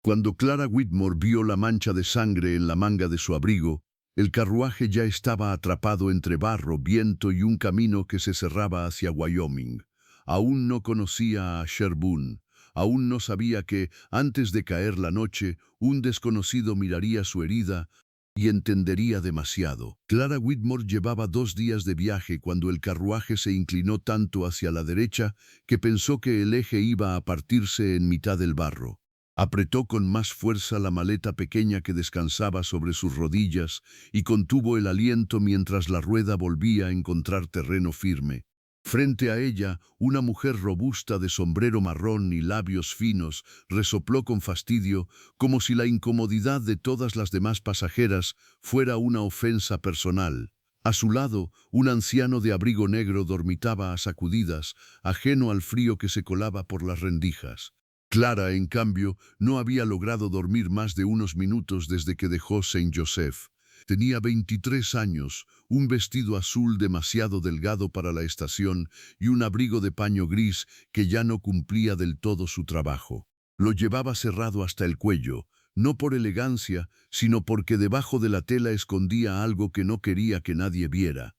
Cuando Clara Whitmore vio la mancha de sangre en la manga de su abrigo, el carruaje ya estaba atrapado entre barro, viento y un camino que se cerraba hacia Wyoming. Aún no conocía a Sherburne. Aún no sabía que, antes de caer la noche, un desconocido miraría su herida y entendería demasiado. Clara Whitmore llevaba 2 días de viaje cuando el carruaje se inclinó tanto hacia la derecha que pensó que el eje iba a partirse en mitad del barro. Apretó con más fuerza la maleta pequeña que descansaba sobre sus rodillas y contuvo el aliento mientras la rueda volvía a encontrar terreno firme. Frente a ella, una mujer robusta de sombrero marrón y labios finos resopló con fastidio, como si la incomodidad de todas las demás pasajeras fuera una ofensa personal. A su lado, un anciano de abrigo negro dormitaba a sacudidas, ajeno al frío que se colaba por las rendijas. Clara, en cambio, no había logrado dormir más de unos minutos desde que dejó Saint Joseph. Tenía 23 años, un vestido azul demasiado delgado para la estación y un abrigo de paño gris que ya no cumplía del todo su trabajo. Lo llevaba cerrado hasta el cuello, no por elegancia, sino porque debajo de la tela escondía algo que no quería que nadie viera.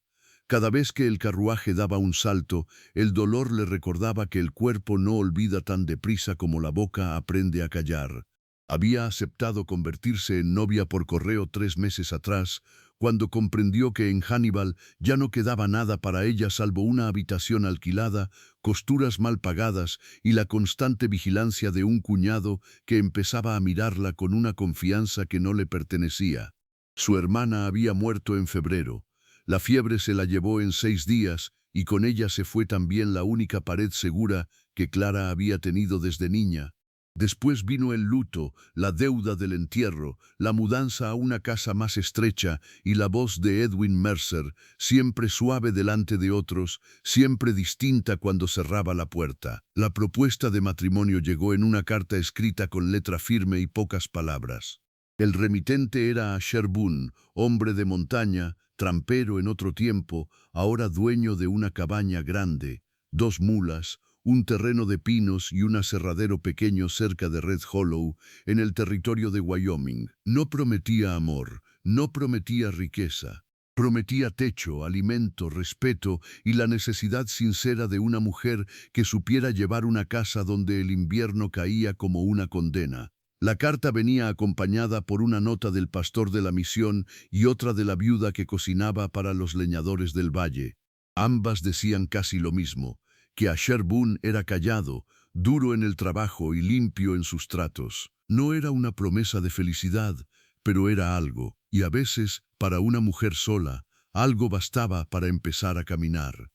Cada vez que el carruaje daba un salto, el dolor le recordaba que el cuerpo no olvida tan deprisa como la boca aprende a callar. Había aceptado convertirse en novia por correo 3 meses atrás, cuando comprendió que en Hannibal ya no quedaba nada para ella salvo una habitación alquilada, costuras mal pagadas y la constante vigilancia de un cuñado que empezaba a mirarla con una confianza que no le pertenecía. Su hermana había muerto en febrero. La fiebre se la llevó en 6 días y con ella se fue también la única pared segura que Clara había tenido desde niña. Después vino el luto, la deuda del entierro, la mudanza a una casa más estrecha y la voz de Edwin Mercer, siempre suave delante de otros, siempre distinta cuando cerraba la puerta. La propuesta de matrimonio llegó en una carta escrita con letra firme y pocas palabras. El remitente era Sherburne, hombre de montaña, trampero en otro tiempo, ahora dueño de una cabaña grande, 2 mulas, un terreno de pinos y un aserradero pequeño cerca de Red Hollow, en el territorio de Wyoming. No prometía amor, no prometía riqueza. Prometía techo, alimento, respeto y la necesidad sincera de una mujer que supiera llevar una casa donde el invierno caía como una condena. La carta venía acompañada por una nota del pastor de la misión y otra de la viuda que cocinaba para los leñadores del valle. Ambas decían casi lo mismo, que Sherburne era callado, duro en el trabajo y limpio en sus tratos. No era una promesa de felicidad, pero era algo, y a veces, para una mujer sola, algo bastaba para empezar a caminar.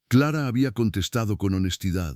Clara había contestado con honestidad.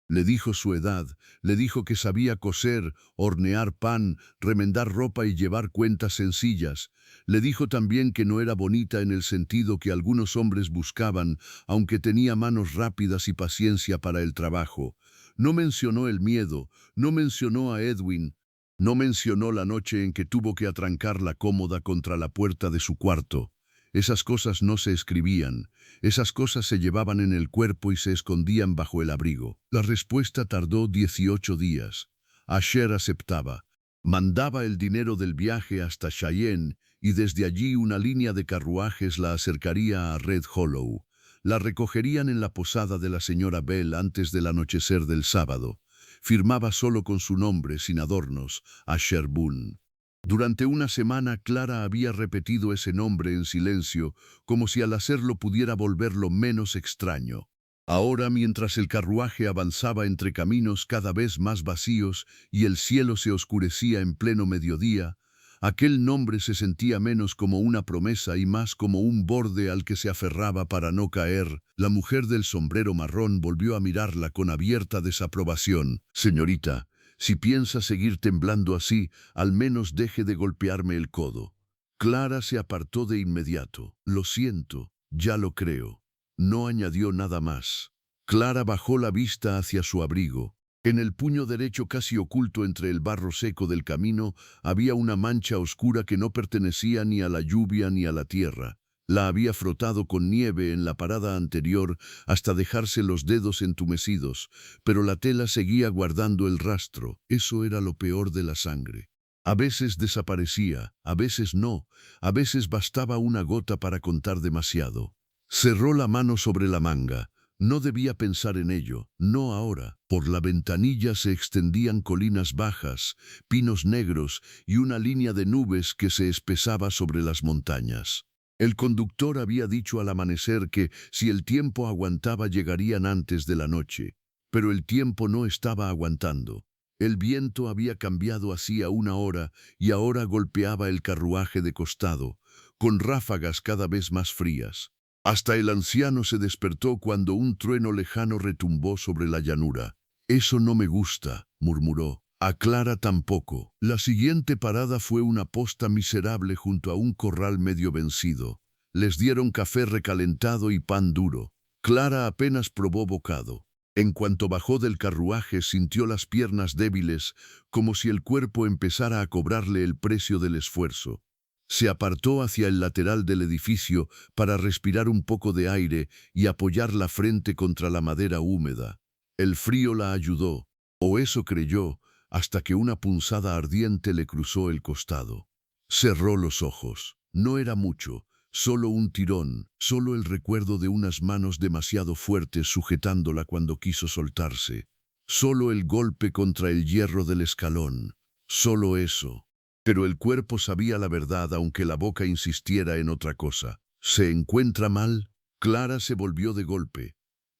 Le dijo su edad, le dijo que sabía coser, hornear pan, remendar ropa y llevar cuentas sencillas. Le dijo también que no era bonita en el sentido que algunos hombres buscaban, aunque tenía manos rápidas y paciencia para el trabajo. No mencionó el miedo, no mencionó a Edwin, no mencionó la noche en que tuvo que atrancar la cómoda contra la puerta de su cuarto. Esas cosas no se escribían, esas cosas se llevaban en el cuerpo y se escondían bajo el abrigo. La respuesta tardó 18 días. Asher aceptaba. Mandaba el dinero del viaje hasta Cheyenne y desde allí una línea de carruajes la acercaría a Red Hollow. La recogerían en la posada de la señora Bell antes del anochecer del sábado. Firmaba solo con su nombre, sin adornos, Asher Boone. Durante una semana Clara había repetido ese nombre en silencio, como si al hacerlo pudiera volverlo menos extraño. Ahora, mientras el carruaje avanzaba entre caminos cada vez más vacíos y el cielo se oscurecía en pleno mediodía, aquel nombre se sentía menos como una promesa y más como un borde al que se aferraba para no caer. La mujer del sombrero marrón volvió a mirarla con abierta desaprobación. «Señorita, si piensa seguir temblando así, al menos deje de golpearme el codo». Clara se apartó de inmediato. «Lo siento, ya lo creo». No añadió nada más. Clara bajó la vista hacia su abrigo. En el puño derecho, casi oculto entre el barro seco del camino, había una mancha oscura que no pertenecía ni a la lluvia ni a la tierra. La había frotado con nieve en la parada anterior hasta dejarse los dedos entumecidos, pero la tela seguía guardando el rastro. Eso era lo peor de la sangre. A veces desaparecía, a veces no, a veces bastaba una gota para contar demasiado. Cerró la mano sobre la manga. No debía pensar en ello, no ahora. Por la ventanilla se extendían colinas bajas, pinos negros y una línea de nubes que se espesaba sobre las montañas. El conductor había dicho al amanecer que, si el tiempo aguantaba, llegarían antes de la noche. Pero el tiempo no estaba aguantando. El viento había cambiado hacía una hora y ahora golpeaba el carruaje de costado, con ráfagas cada vez más frías. Hasta el anciano se despertó cuando un trueno lejano retumbó sobre la llanura. «Eso no me gusta», murmuró. A Clara tampoco. La siguiente parada fue una posta miserable junto a un corral medio vencido. Les dieron café recalentado y pan duro. Clara apenas probó bocado. En cuanto bajó del carruaje sintió las piernas débiles, como si el cuerpo empezara a cobrarle el precio del esfuerzo. Se apartó hacia el lateral del edificio para respirar un poco de aire y apoyar la frente contra la madera húmeda. El frío la ayudó, o eso creyó, hasta que una punzada ardiente le cruzó el costado. Cerró los ojos. No era mucho, solo un tirón, solo el recuerdo de unas manos demasiado fuertes sujetándola cuando quiso soltarse. Solo el golpe contra el hierro del escalón. Solo eso. Pero el cuerpo sabía la verdad aunque la boca insistiera en otra cosa. ¿Se encuentra mal? Clara se volvió de golpe.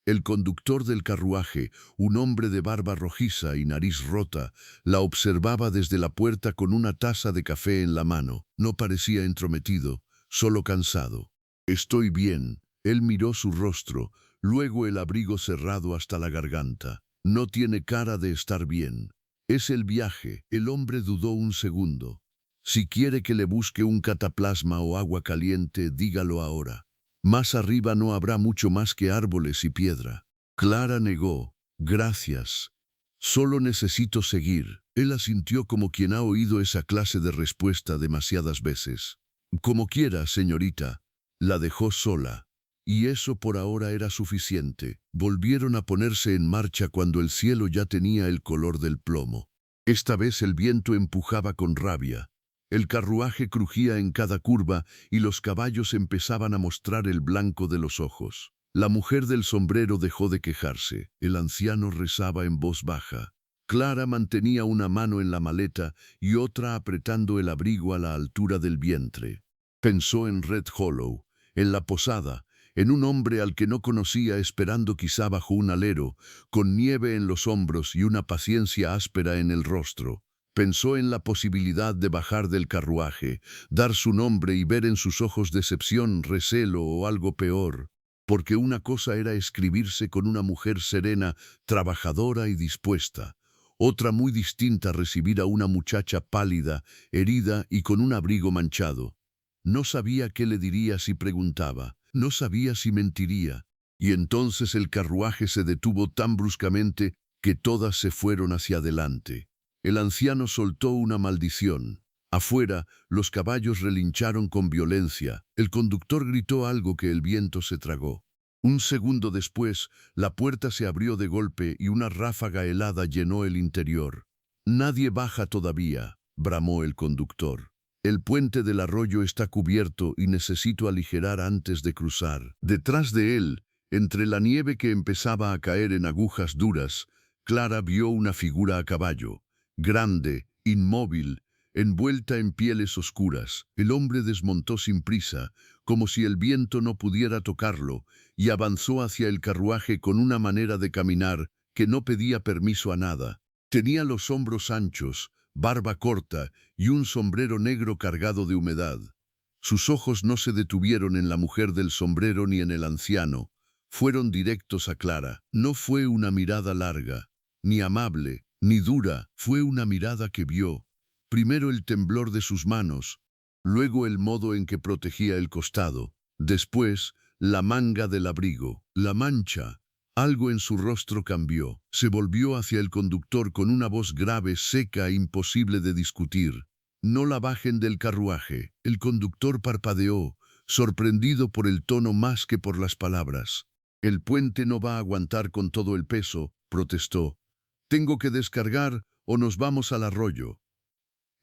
El conductor del carruaje, un hombre de barba rojiza y nariz rota, la observaba desde la puerta con una taza de café en la mano. No parecía entrometido, solo cansado. «Estoy bien». Él miró su rostro, luego el abrigo cerrado hasta la garganta. «No tiene cara de estar bien». «Es el viaje». El hombre dudó un segundo. «Si quiere que le busque un cataplasma o agua caliente, dígalo ahora. Más arriba no habrá mucho más que árboles y piedra». Clara negó. «Gracias. Solo necesito seguir». Él asintió como quien ha oído esa clase de respuesta demasiadas veces. «Como quiera, señorita». La dejó sola. Y eso por ahora era suficiente. Volvieron a ponerse en marcha cuando el cielo ya tenía el color del plomo. Esta vez el viento empujaba con rabia. El carruaje crujía en cada curva y los caballos empezaban a mostrar el blanco de los ojos. La mujer del sombrero dejó de quejarse. El anciano rezaba en voz baja. Clara mantenía una mano en la maleta y otra apretando el abrigo a la altura del vientre. Pensó en Red Hollow, en la posada, en un hombre al que no conocía esperando quizá bajo un alero, con nieve en los hombros y una paciencia áspera en el rostro. Pensó en la posibilidad de bajar del carruaje, dar su nombre y ver en sus ojos decepción, recelo o algo peor. Porque una cosa era escribirse con una mujer serena, trabajadora y dispuesta. Otra muy distinta recibir a una muchacha pálida, herida y con un abrigo manchado. No sabía qué le diría si preguntaba, no sabía si mentiría. Y entonces el carruaje se detuvo tan bruscamente que todas se fueron hacia adelante. El anciano soltó una maldición. Afuera, los caballos relincharon con violencia. El conductor gritó algo que el viento se tragó. Un segundo después, la puerta se abrió de golpe y una ráfaga helada llenó el interior. «Nadie baja todavía», bramó el conductor. «El puente del arroyo está cubierto y necesito aligerar antes de cruzar». Detrás de él, entre la nieve que empezaba a caer en agujas duras, Clara vio una figura a caballo. Grande, inmóvil, envuelta en pieles oscuras. El hombre desmontó sin prisa, como si el viento no pudiera tocarlo, y avanzó hacia el carruaje con una manera de caminar que no pedía permiso a nada. Tenía los hombros anchos, barba corta y un sombrero negro cargado de humedad. Sus ojos no se detuvieron en la mujer del sombrero ni en el anciano. Fueron directos a Clara. No fue una mirada larga, ni amable, ni dura. Fue una mirada que vio. Primero el temblor de sus manos, luego el modo en que protegía el costado, después la manga del abrigo, la mancha. Algo en su rostro cambió. Se volvió hacia el conductor con una voz grave, seca e imposible de discutir. «No la bajen del carruaje». El conductor parpadeó. sorprendido por el tono más que por las palabras. «El puente no va a aguantar con todo el peso», protestó. «Tengo que descargar o nos vamos al arroyo».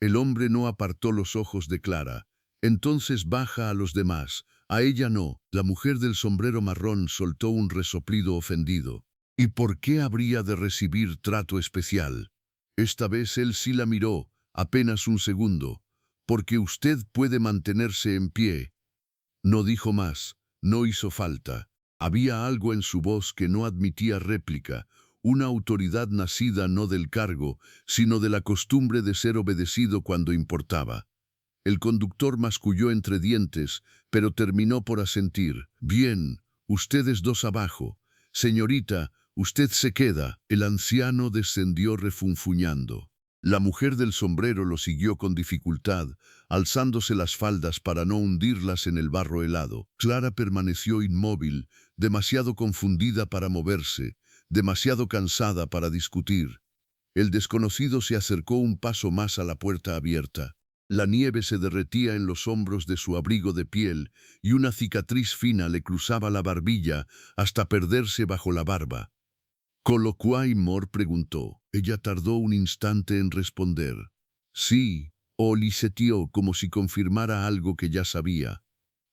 El hombre no apartó los ojos de Clara. «Entonces baja a los demás. A ella no». La mujer del sombrero marrón soltó un resoplido ofendido. «¿Y por qué habría de recibir trato especial?» Esta vez él sí la miró, apenas un segundo. «Porque usted puede mantenerse en pie». No dijo más, no hizo falta. Había algo en su voz que no admitía réplica, una autoridad nacida no del cargo, sino de la costumbre de ser obedecido cuando importaba. El conductor masculló entre dientes, pero terminó por asentir. «Bien, ustedes dos abajo. Señorita, usted se queda». El anciano descendió refunfuñando. La mujer del sombrero lo siguió con dificultad, alzándose las faldas para no hundirlas en el barro helado. Clara permaneció inmóvil, demasiado confundida para moverse, demasiado cansada para discutir. El desconocido se acercó un paso más a la puerta abierta. La nieve se derretía en los hombros de su abrigo de piel y una cicatriz fina le cruzaba la barbilla hasta perderse bajo la barba. «¿Coloquai mor?», preguntó. Ella tardó un instante en responder. «Sí», o lisetió como si confirmara algo que ya sabía.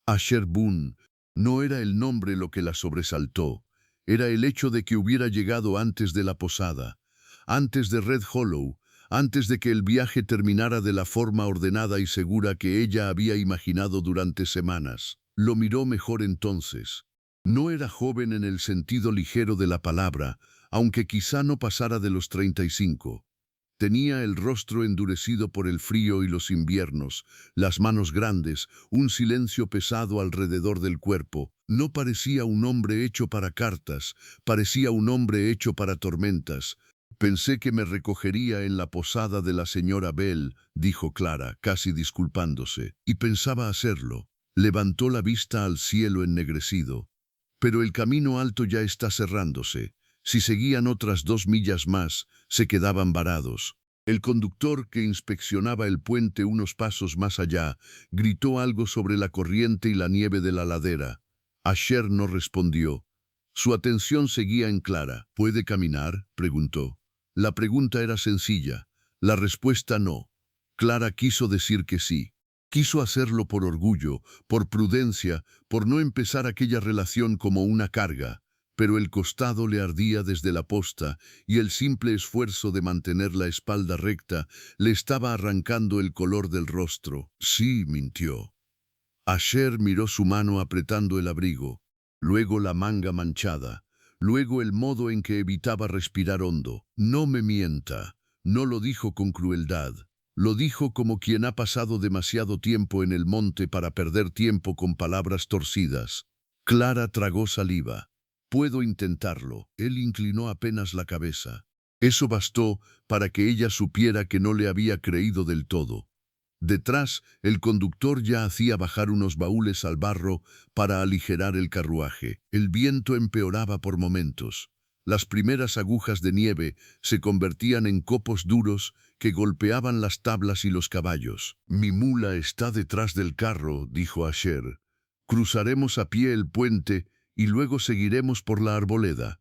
Asher Boone. No era el nombre lo que la sobresaltó. Era el hecho de que hubiera llegado antes de la posada, antes de Red Hollow, antes de que el viaje terminara de la forma ordenada y segura que ella había imaginado durante semanas. Lo miró mejor entonces. No era joven en el sentido ligero de la palabra, aunque quizá no pasara de los 35. Tenía el rostro endurecido por el frío y los inviernos, las manos grandes, un silencio pesado alrededor del cuerpo. No parecía un hombre hecho para cartas, parecía un hombre hecho para tormentas. «Pensé que me recogería en la posada de la señora Bell», dijo Clara, casi disculpándose, y pensaba hacerlo. Levantó la vista al cielo ennegrecido. «Pero el camino alto ya está cerrándose. Si seguían otras 2 millas más, se quedaban varados». El conductor, que inspeccionaba el puente unos pasos más allá, gritó algo sobre la corriente y la nieve de la ladera. Asher no respondió. Su atención seguía en Clara. «¿Puede caminar?», preguntó. La pregunta era sencilla, la respuesta no. Clara quiso decir que sí. Quiso hacerlo por orgullo, por prudencia, por no empezar aquella relación como una carga, pero el costado le ardía desde la posta y el simple esfuerzo de mantener la espalda recta le estaba arrancando el color del rostro. «Sí», mintió. Asher miró su mano apretando el abrigo, luego la manga manchada, luego el modo en que evitaba respirar hondo. «No me mienta». No lo dijo con crueldad. Lo dijo como quien ha pasado demasiado tiempo en el monte para perder tiempo con palabras torcidas. Clara tragó saliva. «Puedo intentarlo». Él inclinó apenas la cabeza. Eso bastó para que ella supiera que no le había creído del todo. Detrás, el conductor ya hacía bajar unos baúles al barro para aligerar el carruaje. El viento empeoraba por momentos. Las primeras agujas de nieve se convertían en copos duros que golpeaban las tablas y los caballos. «Mi mula está detrás del carro», dijo Asher. «Cruzaremos a pie el puente y luego seguiremos por la arboleda.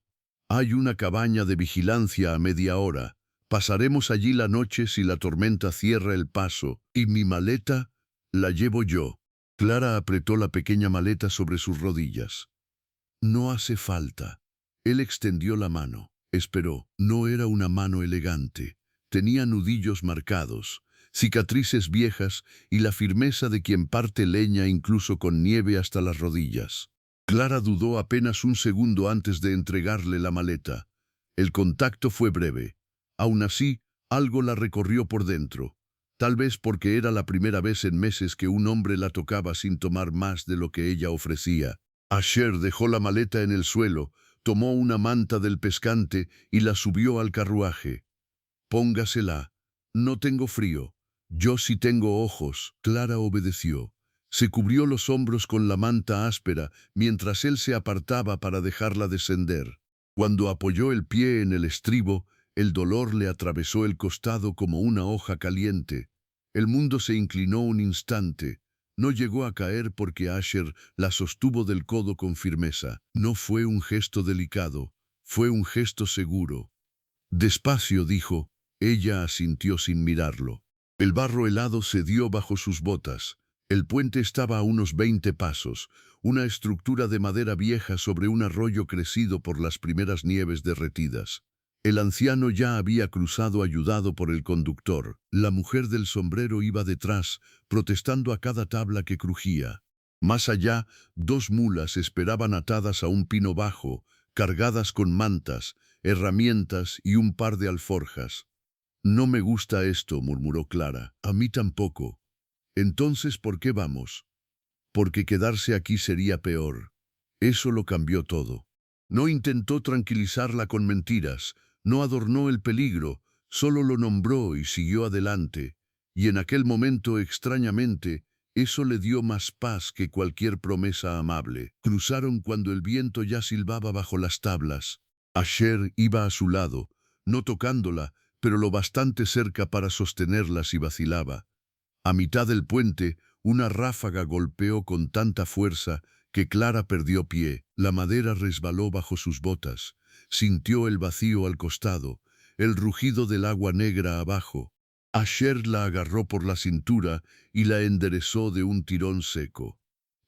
Hay una cabaña de vigilancia a media hora. Pasaremos allí la noche si la tormenta cierra el paso, y mi maleta la llevo yo». Clara apretó la pequeña maleta sobre sus rodillas. «No hace falta». Él extendió la mano. Esperó. No era una mano elegante. Tenía nudillos marcados, cicatrices viejas y la firmeza de quien parte leña incluso con nieve hasta las rodillas. Clara dudó apenas un segundo antes de entregarle la maleta. El contacto fue breve. Aún así, algo la recorrió por dentro. Tal vez porque era la primera vez en meses que un hombre la tocaba sin tomar más de lo que ella ofrecía. Asher dejó la maleta en el suelo, tomó una manta del pescante y la subió al carruaje. «Póngasela. No tengo frío». «Yo sí tengo ojos». Clara obedeció. Se cubrió los hombros con la manta áspera mientras él se apartaba para dejarla descender. Cuando apoyó el pie en el estribo, el dolor le atravesó el costado como una hoja caliente. El mundo se inclinó un instante. No llegó a caer porque Asher la sostuvo del codo con firmeza. No fue un gesto delicado, fue un gesto seguro. Despacio, dijo. Ella asintió sin mirarlo. El barro helado cedió bajo sus botas. El puente estaba a unos 20 pasos, una estructura de madera vieja sobre un arroyo crecido por las primeras nieves derretidas. El anciano ya había cruzado ayudado por el conductor. La mujer del sombrero iba detrás, protestando a cada tabla que crujía. Más allá, 2 mulas esperaban atadas a un pino bajo, cargadas con mantas, herramientas y un par de alforjas. «No me gusta esto», murmuró Clara. «A mí tampoco». «Entonces, ¿por qué vamos?» «Porque quedarse aquí sería peor». Eso lo cambió todo. No intentó tranquilizarla con mentiras, no adornó el peligro, solo lo nombró y siguió adelante. Y en aquel momento, extrañamente, eso le dio más paz que cualquier promesa amable. Cruzaron cuando el viento ya silbaba bajo las tablas. Asher iba a su lado, no tocándola, pero lo bastante cerca para sostenerla si vacilaba. A mitad del puente, una ráfaga golpeó con tanta fuerza que Clara perdió pie. La madera resbaló bajo sus botas. Sintió el vacío al costado, el rugido del agua negra abajo. Asher la agarró por la cintura y la enderezó de un tirón seco.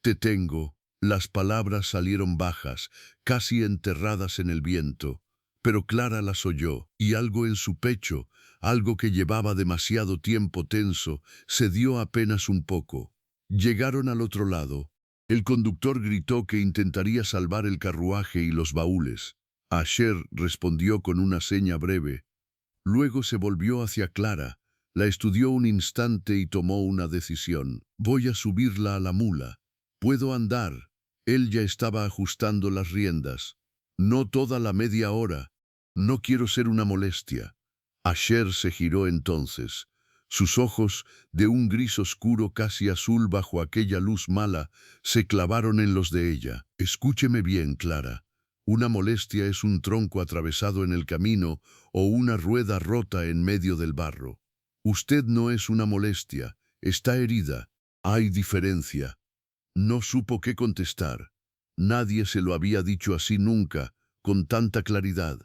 «Te tengo». Las palabras salieron bajas, casi enterradas en el viento. Pero Clara las oyó, y algo en su pecho, algo que llevaba demasiado tiempo tenso, cedió apenas un poco. Llegaron al otro lado. El conductor gritó que intentaría salvar el carruaje y los baúles. Asher respondió con una seña breve. Luego se volvió hacia Clara, la estudió un instante y tomó una decisión. «Voy a subirla a la mula. Puedo andar». Él ya estaba ajustando las riendas. «No toda la media hora. No quiero ser una molestia». Asher se giró entonces. Sus ojos, de un gris oscuro casi azul bajo aquella luz mala, se clavaron en los de ella. «Escúcheme bien, Clara. Una molestia es un tronco atravesado en el camino o una rueda rota en medio del barro. Usted no es una molestia, está herida. Hay diferencia». No supo qué contestar. Nadie se lo había dicho así nunca, con tanta claridad.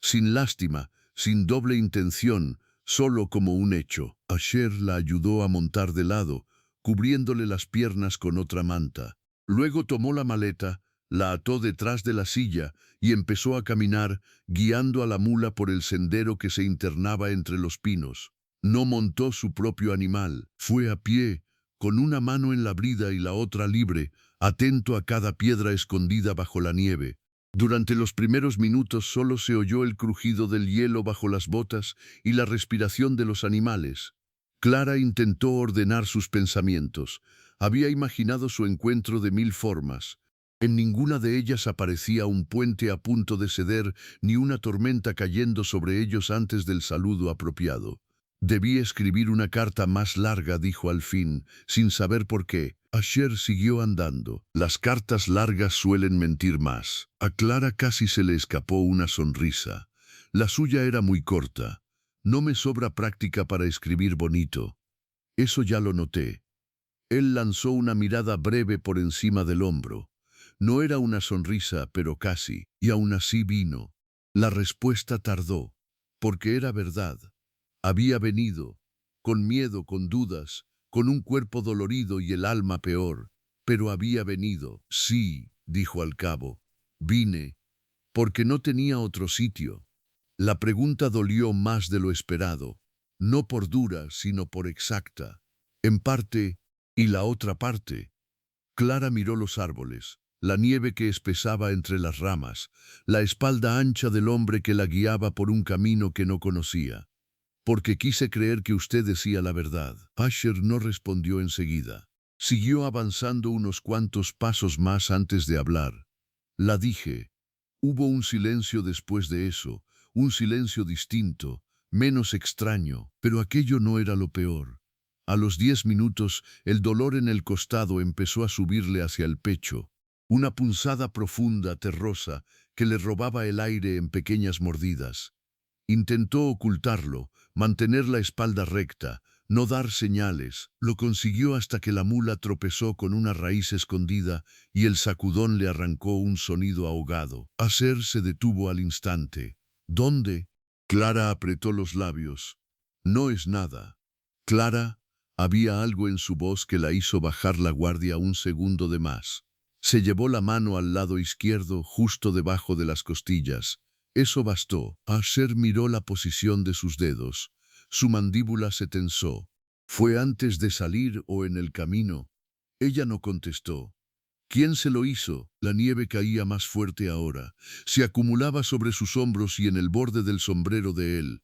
Sin lástima, sin doble intención, solo como un hecho. Asher la ayudó a montar de lado, cubriéndole las piernas con otra manta. Luego tomó la maleta, la ató detrás de la silla y empezó a caminar, guiando a la mula por el sendero que se internaba entre los pinos. No montó su propio animal, fue a pie, con una mano en la brida y la otra libre, atento a cada piedra escondida bajo la nieve. Durante los primeros minutos solo se oyó el crujido del hielo bajo las botas y la respiración de los animales. Clara intentó ordenar sus pensamientos. Había imaginado su encuentro de 1000 formas. En ninguna de ellas aparecía un puente a punto de ceder ni una tormenta cayendo sobre ellos antes del saludo apropiado. «Debí escribir una carta más larga», dijo al fin, sin saber por qué. Asher siguió andando. Las cartas largas suelen mentir más. A Clara casi se le escapó una sonrisa. La suya era muy corta. «No me sobra práctica para escribir bonito». «Eso ya lo noté». Él lanzó una mirada breve por encima del hombro. No era una sonrisa, pero casi, y aún así vino. La respuesta tardó, porque era verdad. Había venido, con miedo, con dudas, con un cuerpo dolorido y el alma peor, pero había venido. «Sí», dijo al cabo, «vine, porque no tenía otro sitio». La pregunta dolió más de lo esperado, no por dura, sino por exacta. En parte, ¿y la otra parte? Clara miró los árboles, la nieve que espesaba entre las ramas, la espalda ancha del hombre que la guiaba por un camino que no conocía. «Porque quise creer que usted decía la verdad». Asher no respondió enseguida. Siguió avanzando unos cuantos pasos más antes de hablar. «La dije». Hubo un silencio después de eso, un silencio distinto, menos extraño, pero aquello no era lo peor. A los 10 minutos, el dolor en el costado empezó a subirle hacia el pecho. Una punzada profunda, terrosa, que le robaba el aire en pequeñas mordidas. Intentó ocultarlo, mantener la espalda recta, no dar señales. Lo consiguió hasta que la mula tropezó con una raíz escondida y el sacudón le arrancó un sonido ahogado. Asher se detuvo al instante. ¿Dónde? Clara apretó los labios. No es nada. Clara, había algo en su voz que la hizo bajar la guardia un segundo de más. Se llevó la mano al lado izquierdo, justo debajo de las costillas. Eso bastó. Asher miró la posición de sus dedos. Su mandíbula se tensó. ¿Fue antes de salir o en el camino? Ella no contestó. ¿Quién se lo hizo? La nieve caía más fuerte ahora. Se acumulaba sobre sus hombros y en el borde del sombrero de él.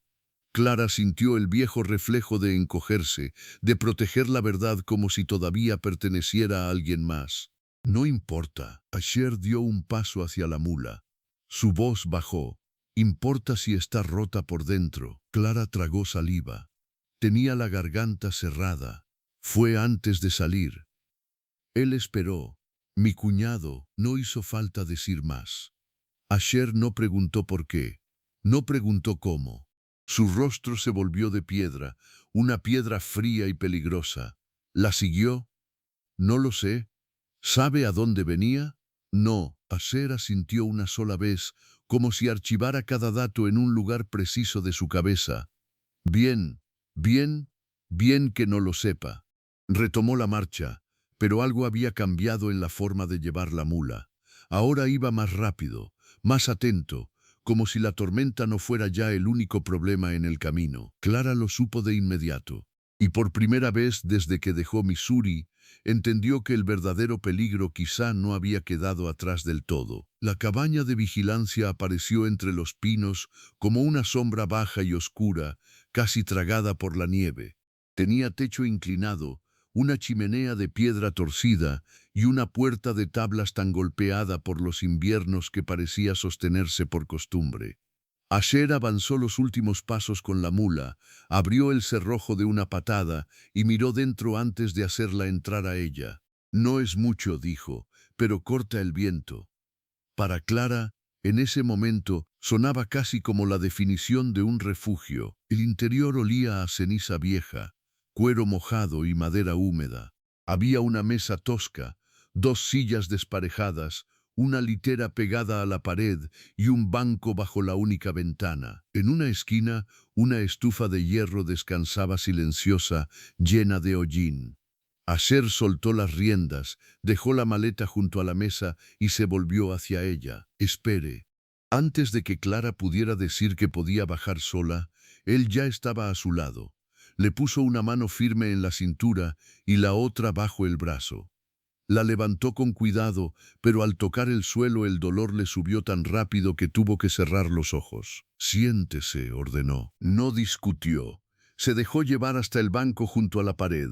Clara sintió el viejo reflejo de encogerse, de proteger la verdad como si todavía perteneciera a alguien más. No importa. Asher dio un paso hacia la mula. Su voz bajó. Importa si está rota por dentro. Clara tragó saliva. Tenía la garganta cerrada. Fue antes de salir. Él esperó. Mi cuñado, no hizo falta decir más. Asher no preguntó por qué. No preguntó cómo. Su rostro se volvió de piedra, una piedra fría y peligrosa. ¿La siguió? No lo sé. ¿Sabe a dónde venía? No. Asher asintió una sola vez, como si archivara cada dato en un lugar preciso de su cabeza. Bien, bien, bien que no lo sepa. Retomó la marcha, pero algo había cambiado en la forma de llevar la mula. Ahora iba más rápido, más atento, como si la tormenta no fuera ya el único problema en el camino. Clara lo supo de inmediato, y por primera vez desde que dejó Missouri, entendió que el verdadero peligro quizá no había quedado atrás del todo. La cabaña de vigilancia apareció entre los pinos como una sombra baja y oscura, casi tragada por la nieve. Tenía techo inclinado, una chimenea de piedra torcida y una puerta de tablas tan golpeada por los inviernos que parecía sostenerse por costumbre. Asher avanzó los últimos pasos con la mula, abrió el cerrojo de una patada y miró dentro antes de hacerla entrar a ella. No es mucho, dijo, pero corta el viento. Para Clara, en ese momento, sonaba casi como la definición de un refugio. El interior olía a ceniza vieja, cuero mojado y madera húmeda. Había una mesa tosca, dos sillas desparejadas, una litera pegada a la pared y un banco bajo la única ventana. En una esquina, una estufa de hierro descansaba silenciosa, llena de hollín. Asher soltó las riendas, dejó la maleta junto a la mesa y se volvió hacia ella. Espere. Antes de que Clara pudiera decir que podía bajar sola, él ya estaba a su lado. Le puso una mano firme en la cintura y la otra bajo el brazo. La levantó con cuidado, pero al tocar el suelo el dolor le subió tan rápido que tuvo que cerrar los ojos. Siéntese, ordenó. No discutió. Se dejó llevar hasta el banco junto a la pared.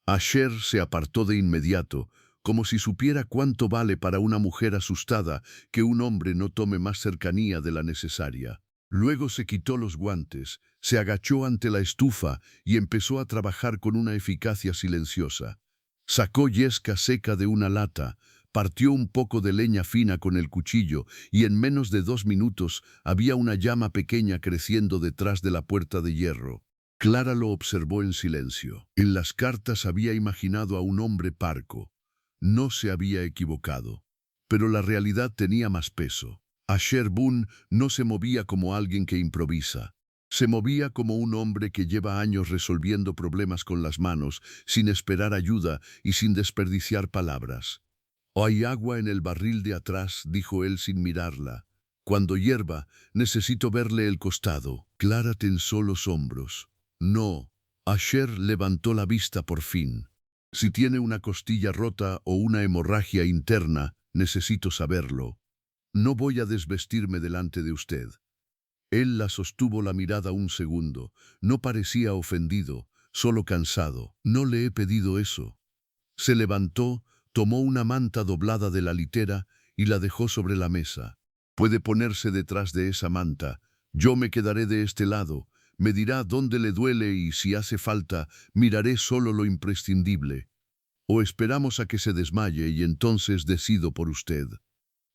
Asher se apartó de inmediato, como si supiera cuánto vale para una mujer asustada que un hombre no tome más cercanía de la necesaria. Luego se quitó los guantes, se agachó ante la estufa y empezó a trabajar con una eficacia silenciosa. Sacó yesca seca de una lata, partió un poco de leña fina con el cuchillo y en menos de 2 minutos había una llama pequeña creciendo detrás de la puerta de hierro. Clara lo observó en silencio. En las cartas había imaginado a un hombre parco. No se había equivocado. Pero la realidad tenía más peso. Asher Boone no se movía como alguien que improvisa. Se movía como un hombre que lleva años resolviendo problemas con las manos, sin esperar ayuda y sin desperdiciar palabras. «Hay agua en el barril de atrás», dijo él sin mirarla. «Cuando hierva, necesito verle el costado». Clara tensó los hombros. «No». Asher levantó la vista por fin. «Si tiene una costilla rota o una hemorragia interna, necesito saberlo. No voy a desvestirme delante de usted». Él la sostuvo la mirada un segundo. No parecía ofendido, solo cansado. «No le he pedido eso». Se levantó, tomó una manta doblada de la litera y la dejó sobre la mesa. «Puede ponerse detrás de esa manta. Yo me quedaré de este lado. Me dirá dónde le duele y, si hace falta, miraré solo lo imprescindible. O esperamos a que se desmaye y entonces decido por usted».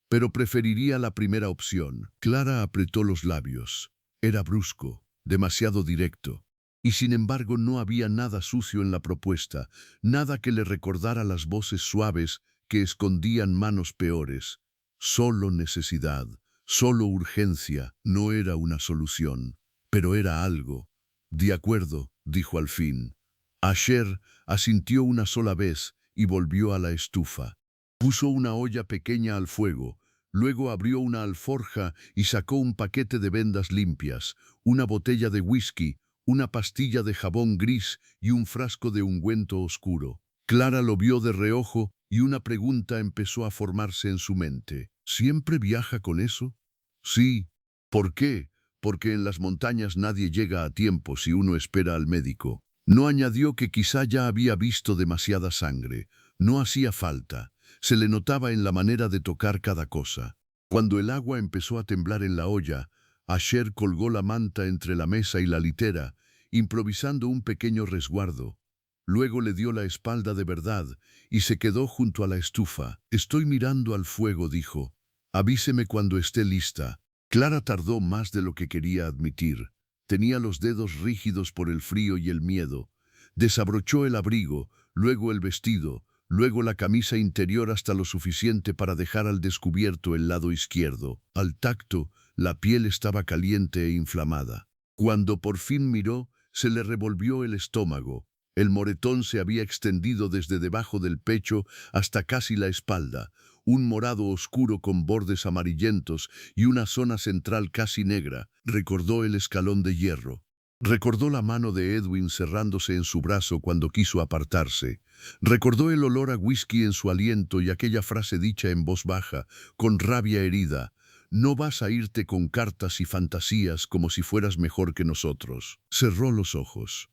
Pero preferiría la primera opción. Clara apretó los labios. Era brusco, demasiado directo. Y sin embargo no había nada sucio en la propuesta, nada que le recordara las voces suaves que escondían manos peores. Solo necesidad, solo urgencia, no era una solución, pero era algo. De acuerdo, dijo al fin. Asher asintió una sola vez y volvió a la estufa. Puso una olla pequeña al fuego, luego abrió una alforja y sacó un paquete de vendas limpias, una botella de whisky, una pastilla de jabón gris y un frasco de ungüento oscuro. Clara lo vio de reojo y una pregunta empezó a formarse en su mente. ¿Siempre viaja con eso? Sí. ¿Por qué? Porque en las montañas nadie llega a tiempo si uno espera al médico. No añadió que quizá ya había visto demasiada sangre. No hacía falta. Se le notaba en la manera de tocar cada cosa. Cuando el agua empezó a temblar en la olla, Asher colgó la manta entre la mesa y la litera, improvisando un pequeño resguardo. Luego le dio la espalda de verdad y se quedó junto a la estufa. Estoy mirando al fuego, dijo. Avíseme cuando esté lista. Clara tardó más de lo que quería admitir. Tenía los dedos rígidos por el frío y el miedo. Desabrochó el abrigo, luego el vestido, luego la camisa interior hasta lo suficiente para dejar al descubierto el lado izquierdo. Al tacto, la piel estaba caliente e inflamada. Cuando por fin miró, se le revolvió el estómago. El moretón se había extendido desde debajo del pecho hasta casi la espalda, un morado oscuro con bordes amarillentos y una zona central casi negra. Recordó el escalón de hierro. Recordó la mano de Edwin cerrándose en su brazo cuando quiso apartarse. Recordó el olor a whisky en su aliento y aquella frase dicha en voz baja, con rabia herida. No vas a irte con cartas y fantasías como si fueras mejor que nosotros. Cerró los ojos.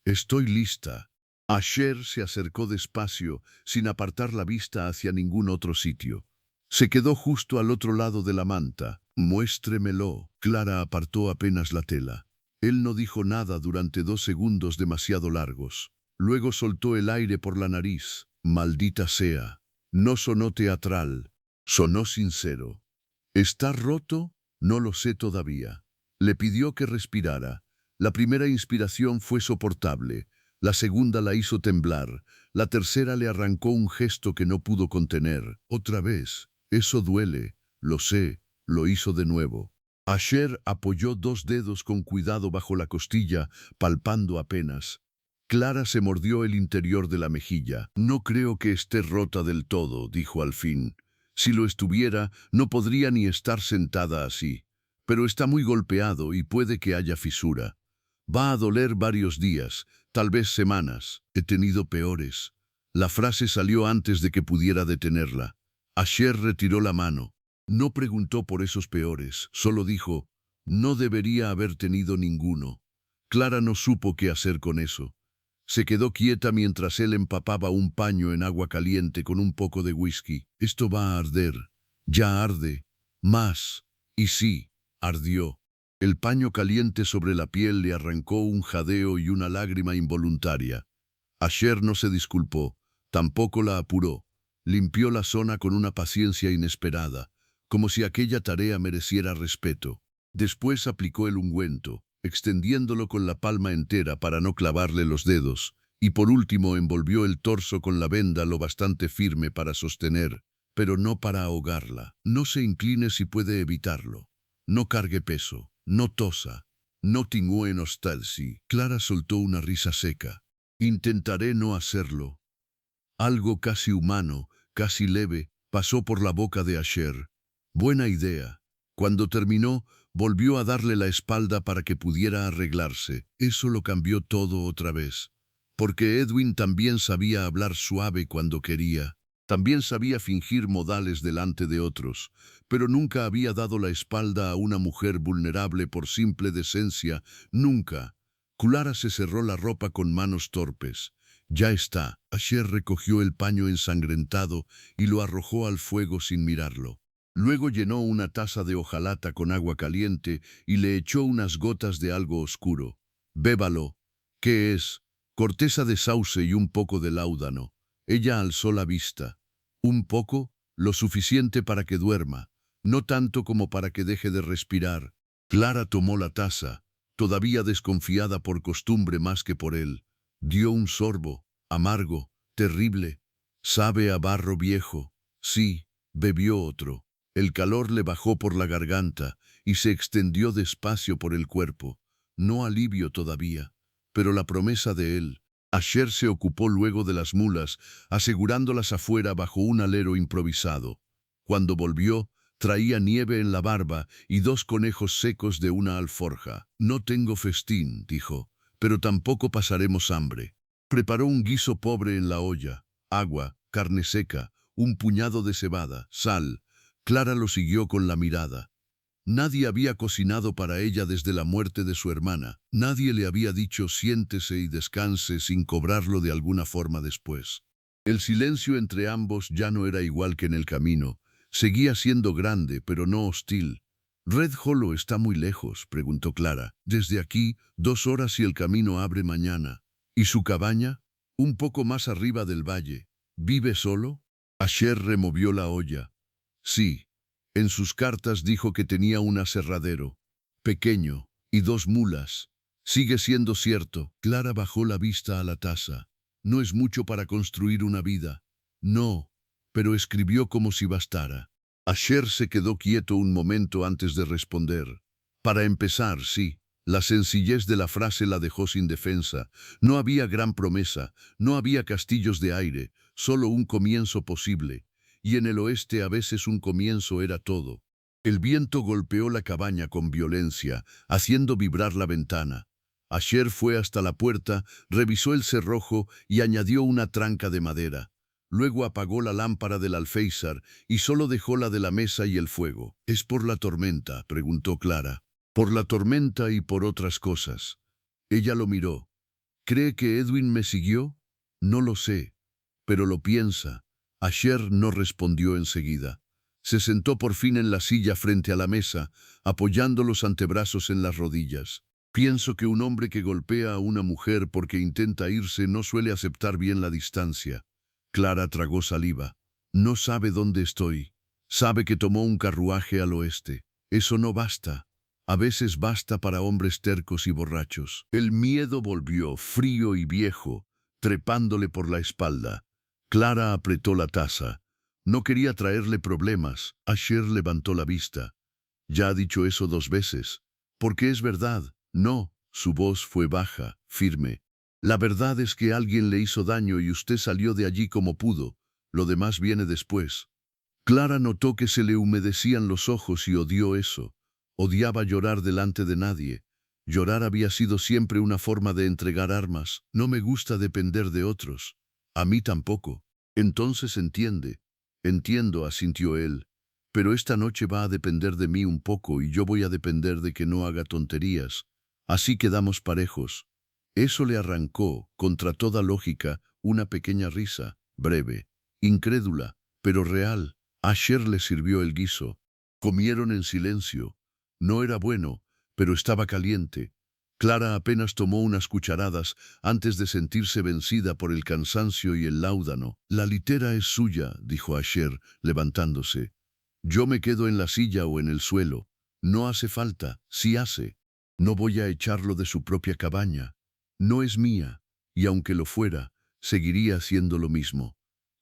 Estoy lista. Asher se acercó despacio, sin apartar la vista hacia ningún otro sitio. Se quedó justo al otro lado de la manta. Muéstremelo. Clara apartó apenas la tela. Él no dijo nada durante 2 segundos demasiado largos. Luego soltó el aire por la nariz. Maldita sea. No sonó teatral. Sonó sincero. ¿Está roto? No lo sé todavía. Le pidió que respirara. La primera inspiración fue soportable. La segunda la hizo temblar. La tercera le arrancó un gesto que no pudo contener. Otra vez. Eso duele. Lo sé. Lo hizo de nuevo. Asher apoyó 2 dedos con cuidado bajo la costilla, palpando apenas. Clara se mordió el interior de la mejilla. No creo que esté rota del todo, dijo al fin. Si lo estuviera, no podría ni estar sentada así. Pero está muy golpeado y puede que haya fisura. Va a doler varios días, tal vez semanas. He tenido peores. La frase salió antes de que pudiera detenerla. Asher retiró la mano. No preguntó por esos peores, solo dijo, no debería haber tenido ninguno. Clara no supo qué hacer con eso. Se quedó quieta mientras él empapaba un paño en agua caliente con un poco de whisky. Esto va a arder. Ya arde. Más. Y sí, ardió. El paño caliente sobre la piel le arrancó un jadeo y una lágrima involuntaria. Asher no se disculpó, tampoco la apuró. Limpió la zona con una paciencia inesperada, como si aquella tarea mereciera respeto. Después aplicó el ungüento, extendiéndolo con la palma entera para no clavarle los dedos, y por último envolvió el torso con la venda lo bastante firme para sostener, pero no para ahogarla. No se incline si puede evitarlo. No cargue peso. No tosa. No tingüe nostalgia. Clara soltó una risa seca. Intentaré no hacerlo. Algo casi humano, casi leve, pasó por la boca de Asher. Buena idea. Cuando terminó, volvió a darle la espalda para que pudiera arreglarse. Eso lo cambió todo otra vez. Porque Edwin también sabía hablar suave cuando quería. También sabía fingir modales delante de otros, pero nunca había dado la espalda a una mujer vulnerable por simple decencia, nunca. Clara se cerró la ropa con manos torpes. Ya está. Asher recogió el paño ensangrentado y lo arrojó al fuego sin mirarlo. Luego llenó una taza de hojalata con agua caliente y le echó unas gotas de algo oscuro. Bébalo. ¿Qué es? Corteza de sauce y un poco de láudano. Ella alzó la vista. Un poco, lo suficiente para que duerma, no tanto como para que deje de respirar. Clara tomó la taza. todavía desconfiada por costumbre más que por él. Dio un sorbo, amargo, terrible. Sabe a barro viejo. Sí, bebió otro. El calor le bajó por la garganta y se extendió despacio por el cuerpo. No alivio todavía, pero la promesa de él. Asher se ocupó luego de las mulas, asegurándolas afuera bajo un alero improvisado. Cuando volvió, traía nieve en la barba y 2 conejos secos de una alforja. No tengo festín, dijo, pero tampoco pasaremos hambre. Preparó un guiso pobre en la olla, agua, carne seca, un puñado de cebada, sal. Clara lo siguió con la mirada. Nadie había cocinado para ella desde la muerte de su hermana. Nadie le había dicho siéntese y descanse sin cobrarlo de alguna forma después. El silencio entre ambos ya no era igual que en el camino. Seguía siendo grande, pero no hostil. «¿Red Hollow está muy lejos?», preguntó Clara. «Desde aquí, 2 horas y el camino abre mañana». «¿Y su cabaña?» «Un poco más arriba del valle». «¿Vive solo?» Asher removió la olla. «Sí». En sus cartas dijo que tenía un aserradero, pequeño, y 2 mulas. Sigue siendo cierto. Clara bajó la vista a la taza. No es mucho para construir una vida. No, pero escribió como si bastara. Asher se quedó quieto un momento antes de responder. Para empezar, sí. La sencillez de la frase la dejó sin defensa. No había gran promesa, no había castillos de aire, solo un comienzo posible. Y en el oeste a veces un comienzo era todo. El viento golpeó la cabaña con violencia, haciendo vibrar la ventana. Asher fue hasta la puerta, revisó el cerrojo y añadió una tranca de madera. Luego apagó la lámpara del alféizar y solo dejó la de la mesa y el fuego. «¿Es por la tormenta?», preguntó Clara. «Por la tormenta y por otras cosas». Ella lo miró. «¿Cree que Edwin me siguió?» «No lo sé, pero lo piensa». Asher no respondió enseguida. Se sentó por fin en la silla frente a la mesa, apoyando los antebrazos en las rodillas. «Pienso que un hombre que golpea a una mujer porque intenta irse no suele aceptar bien la distancia». Clara tragó saliva. «No sabe dónde estoy. Sabe que tomó un carruaje al oeste. Eso no basta. A veces basta para hombres tercos y borrachos». El miedo volvió, frío y viejo, trepándole por la espalda. Clara apretó la taza. No quería traerle problemas. Asher levantó la vista. «Ya ha dicho eso 2 veces. Porque es verdad». «No». Su voz fue baja, firme. «La verdad es que alguien le hizo daño y usted salió de allí como pudo. Lo demás viene después». Clara notó que se le humedecían los ojos y odió eso. Odiaba llorar delante de nadie. Llorar había sido siempre una forma de entregar armas. «No me gusta depender de otros». «A mí tampoco». «Entonces entiende». «Entiendo», asintió él. «Pero esta noche va a depender de mí un poco y yo voy a depender de que no haga tonterías. Así quedamos parejos». Eso le arrancó, contra toda lógica, una pequeña risa, breve, incrédula, pero real. Asher le sirvió el guiso. Comieron en silencio. No era bueno, pero estaba caliente. Clara apenas tomó unas cucharadas antes de sentirse vencida por el cansancio y el láudano. «La litera es suya», dijo Asher, levantándose. «Yo me quedo en la silla o en el suelo. No hace falta, sí hace. No voy a echarlo de su propia cabaña. No es mía, y aunque lo fuera, seguiría haciendo lo mismo».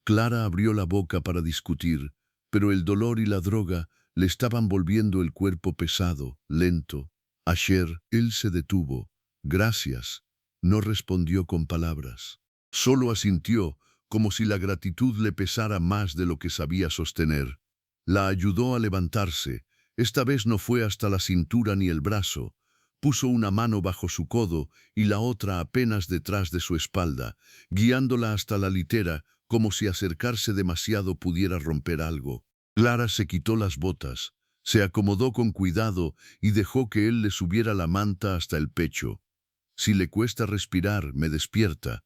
Clara abrió la boca para discutir, pero el dolor y la droga le estaban volviendo el cuerpo pesado, lento. Asher, él se detuvo. «Gracias». No respondió con palabras. Solo asintió, como si la gratitud le pesara más de lo que sabía sostener. La ayudó a levantarse. Esta vez no fue hasta la cintura ni el brazo. Puso una mano bajo su codo y la otra apenas detrás de su espalda, guiándola hasta la litera, como si acercarse demasiado pudiera romper algo. Clara se quitó las botas. Se acomodó con cuidado y dejó que él le subiera la manta hasta el pecho. «Si le cuesta respirar, me despierta.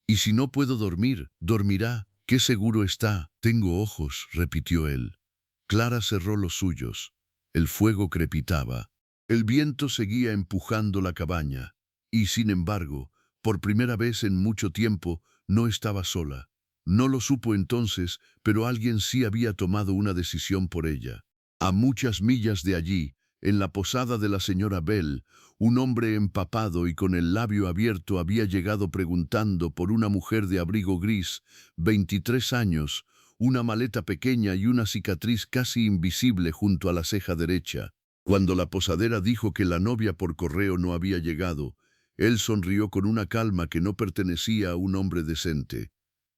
Y si no puedo dormir, dormirá. ¿Qué seguro está?» «Tengo ojos», repitió él. Clara cerró los suyos. El fuego crepitaba. El viento seguía empujando la cabaña. Y sin embargo, por primera vez en mucho tiempo, no estaba sola. No lo supo entonces, pero alguien sí había tomado una decisión por ella. A muchas millas de allí, En la posada de la señora Bell, un hombre empapado y con el labio abierto había llegado preguntando por una mujer de abrigo gris, 23 años, una maleta pequeña y una cicatriz casi invisible junto a la ceja derecha. Cuando la posadera dijo que la novia por correo no había llegado, él sonrió con una calma que no pertenecía a un hombre decente.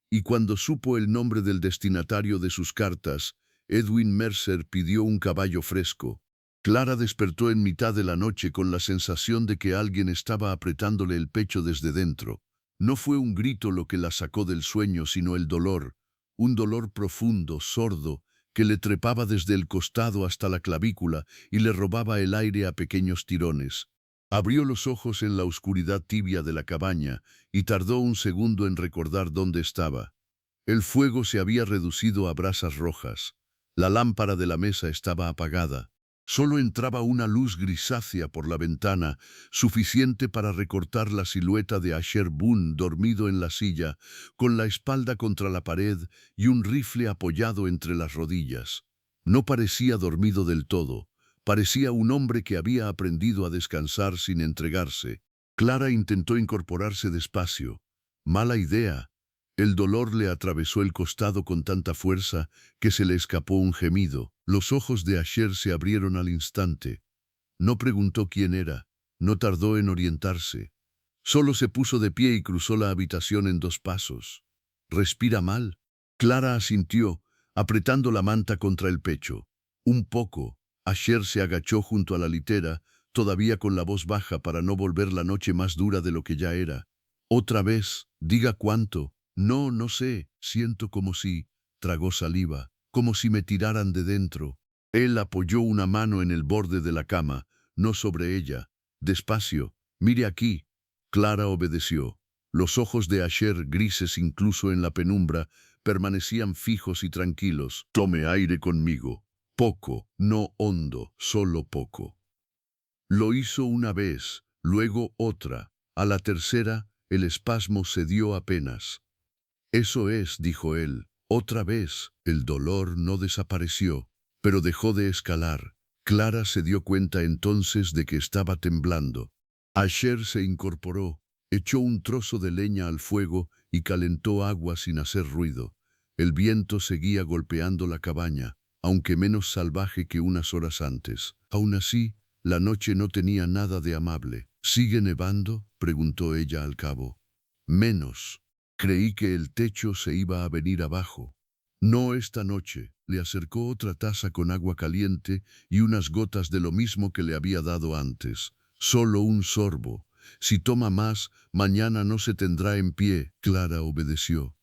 Y cuando supo el nombre del destinatario de sus cartas, Edwin Mercer pidió un caballo fresco. Clara despertó en mitad de la noche con la sensación de que alguien estaba apretándole el pecho desde dentro. No fue un grito lo que la sacó del sueño, sino el dolor, un dolor profundo, sordo, que le trepaba desde el costado hasta la clavícula y le robaba el aire a pequeños tirones. Abrió los ojos en la oscuridad tibia de la cabaña y tardó un segundo en recordar dónde estaba. El fuego se había reducido a brasas rojas. La lámpara de la mesa estaba apagada. Solo entraba una luz grisácea por la ventana, suficiente para recortar la silueta de Asher Boone dormido en la silla, con la espalda contra la pared y un rifle apoyado entre las rodillas. No parecía dormido del todo. Parecía un hombre que había aprendido a descansar sin entregarse. Clara intentó incorporarse despacio. Mala idea. El dolor le atravesó el costado con tanta fuerza que se le escapó un gemido. Los ojos de Asher se abrieron al instante. No preguntó quién era, no tardó en orientarse. Solo se puso de pie y cruzó la habitación en 2 pasos. ¿Respira mal? Clara asintió, apretando la manta contra el pecho. Un poco. Asher se agachó junto a la litera, todavía con la voz baja para no volver la noche más dura de lo que ya era. Otra vez, diga cuánto. No, no sé, siento como si, tragó saliva, como si me tiraran de dentro. Él apoyó una mano en el borde de la cama, no sobre ella. Despacio, mire aquí. Clara obedeció. Los ojos de Asher, grises incluso en la penumbra, permanecían fijos y tranquilos. Tome aire conmigo. Poco, no hondo, solo poco. Lo hizo una vez, luego otra. A la tercera, el espasmo cedió apenas. Eso es, dijo él. Otra vez, el dolor no desapareció, pero dejó de escalar. Clara se dio cuenta entonces de que estaba temblando. Asher se incorporó, echó un trozo de leña al fuego y calentó agua sin hacer ruido. El viento seguía golpeando la cabaña, aunque menos salvaje que unas horas antes. Aún así, la noche no tenía nada de amable. ¿Sigue nevando?, preguntó ella al cabo. Menos. Creí que el techo se iba a venir abajo. No esta noche. Le acercó otra taza con agua caliente y unas gotas de lo mismo que le había dado antes. Solo un sorbo. Si toma más, mañana no se tendrá en pie. Clara obedeció.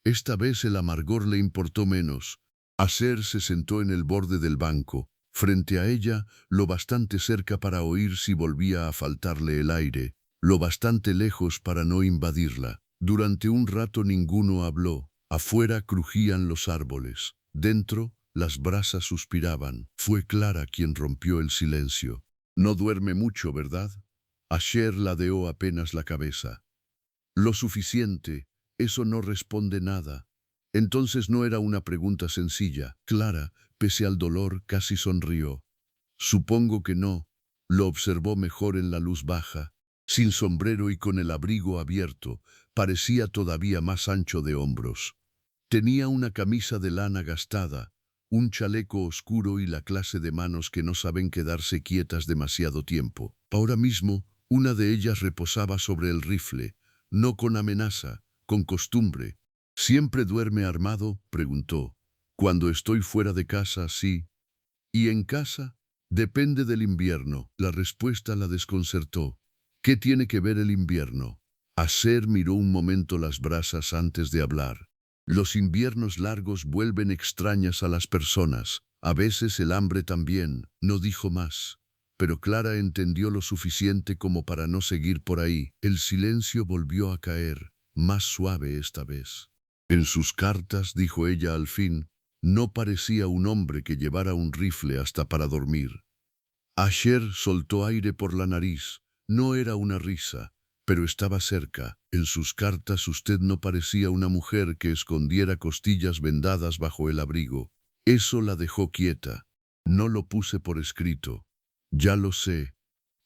Esta vez el amargor le importó menos. Asher se sentó en el borde del banco, frente a ella, lo bastante cerca para oír si volvía a faltarle el aire, lo bastante lejos para no invadirla. Durante un rato ninguno habló. Afuera crujían los árboles. Dentro, las brasas suspiraban. Fue Clara quien rompió el silencio. No duerme mucho, ¿verdad? Asher ladeó apenas la cabeza. Lo suficiente. Eso no responde nada. Entonces no era una pregunta sencilla. Clara, pese al dolor, casi sonrió. Supongo que no. Lo observó mejor en la luz baja. Sin sombrero y con el abrigo abierto, parecía todavía más ancho de hombros. Tenía una camisa de lana gastada, un chaleco oscuro y la clase de manos que no saben quedarse quietas demasiado tiempo. Ahora mismo, una de ellas reposaba sobre el rifle, no con amenaza, con costumbre. ¿Siempre duerme armado?, preguntó. Cuando estoy fuera de casa, sí. ¿Y en casa? Depende del invierno. La respuesta la desconcertó. ¿Qué tiene que ver el invierno? Asher miró un momento las brasas antes de hablar. Los inviernos largos vuelven extrañas a las personas. A veces el hambre también. No dijo más. Pero Clara entendió lo suficiente como para no seguir por ahí. El silencio volvió a caer, más suave esta vez. En sus cartas, dijo ella al fin, no parecía un hombre que llevara un rifle hasta para dormir. Asher soltó aire por la nariz. No era una risa, pero estaba cerca. En sus cartas usted no parecía una mujer que escondiera costillas vendadas bajo el abrigo. Eso la dejó quieta. No lo puse por escrito. Ya lo sé.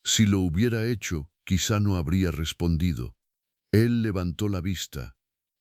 Si lo hubiera hecho, quizá no habría respondido. Él levantó la vista.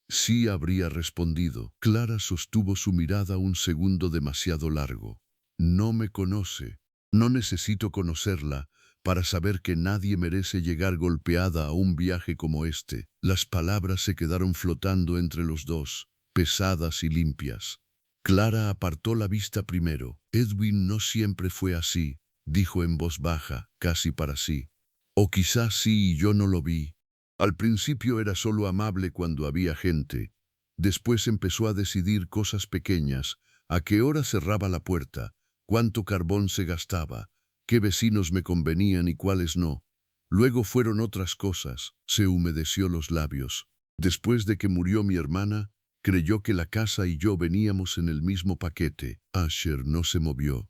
Sí habría respondido. Clara sostuvo su mirada un segundo demasiado largo. No me conoce. No necesito conocerla para saber que nadie merece llegar golpeada a un viaje como este. Las palabras se quedaron flotando entre los dos, pesadas y limpias. Clara apartó la vista primero. Edwin no siempre fue así, dijo en voz baja, casi para sí. O quizás sí y yo no lo vi. Al principio era solo amable cuando había gente. Después empezó a decidir cosas pequeñas, a qué hora cerraba la puerta, cuánto carbón se gastaba, qué vecinos me convenían y cuáles no. Luego fueron otras cosas, se humedeció los labios. Después de que murió mi hermana, creyó que la casa y yo veníamos en el mismo paquete. Asher no se movió.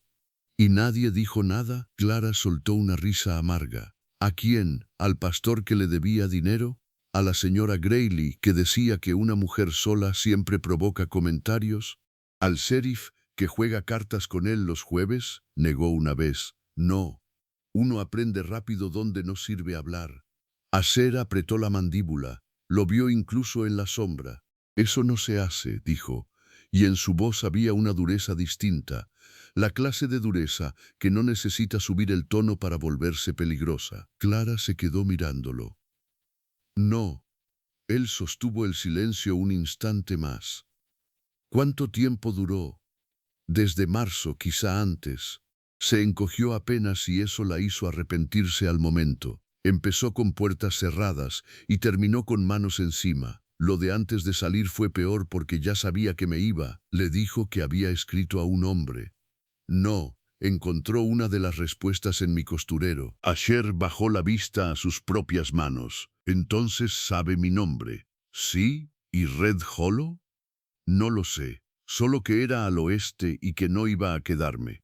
¿Y nadie dijo nada? Clara soltó una risa amarga. ¿A quién? ¿Al pastor que le debía dinero? ¿A la señora Grayley, que decía que una mujer sola siempre provoca comentarios? ¿Al sheriff, que juega cartas con él los jueves? Negó una vez. No. Uno aprende rápido dónde no sirve hablar. Asher apretó la mandíbula. Lo vio incluso en la sombra. Eso no se hace, dijo, y en su voz había una dureza distinta, la clase de dureza que no necesita subir el tono para volverse peligrosa. Clara se quedó mirándolo. No. Él sostuvo el silencio un instante más. ¿Cuánto tiempo duró? Desde marzo, quizá antes. Se encogió apenas y eso la hizo arrepentirse al momento. Empezó con puertas cerradas y terminó con manos encima. Lo de antes de salir fue peor porque ya sabía que me iba. Le dijo que había escrito a un hombre. No, encontró una de las respuestas en mi costurero. Asher bajó la vista a sus propias manos. Entonces sabe mi nombre. ¿Sí? ¿Y Red Hollow? No lo sé. Solo que era al oeste y que no iba a quedarme.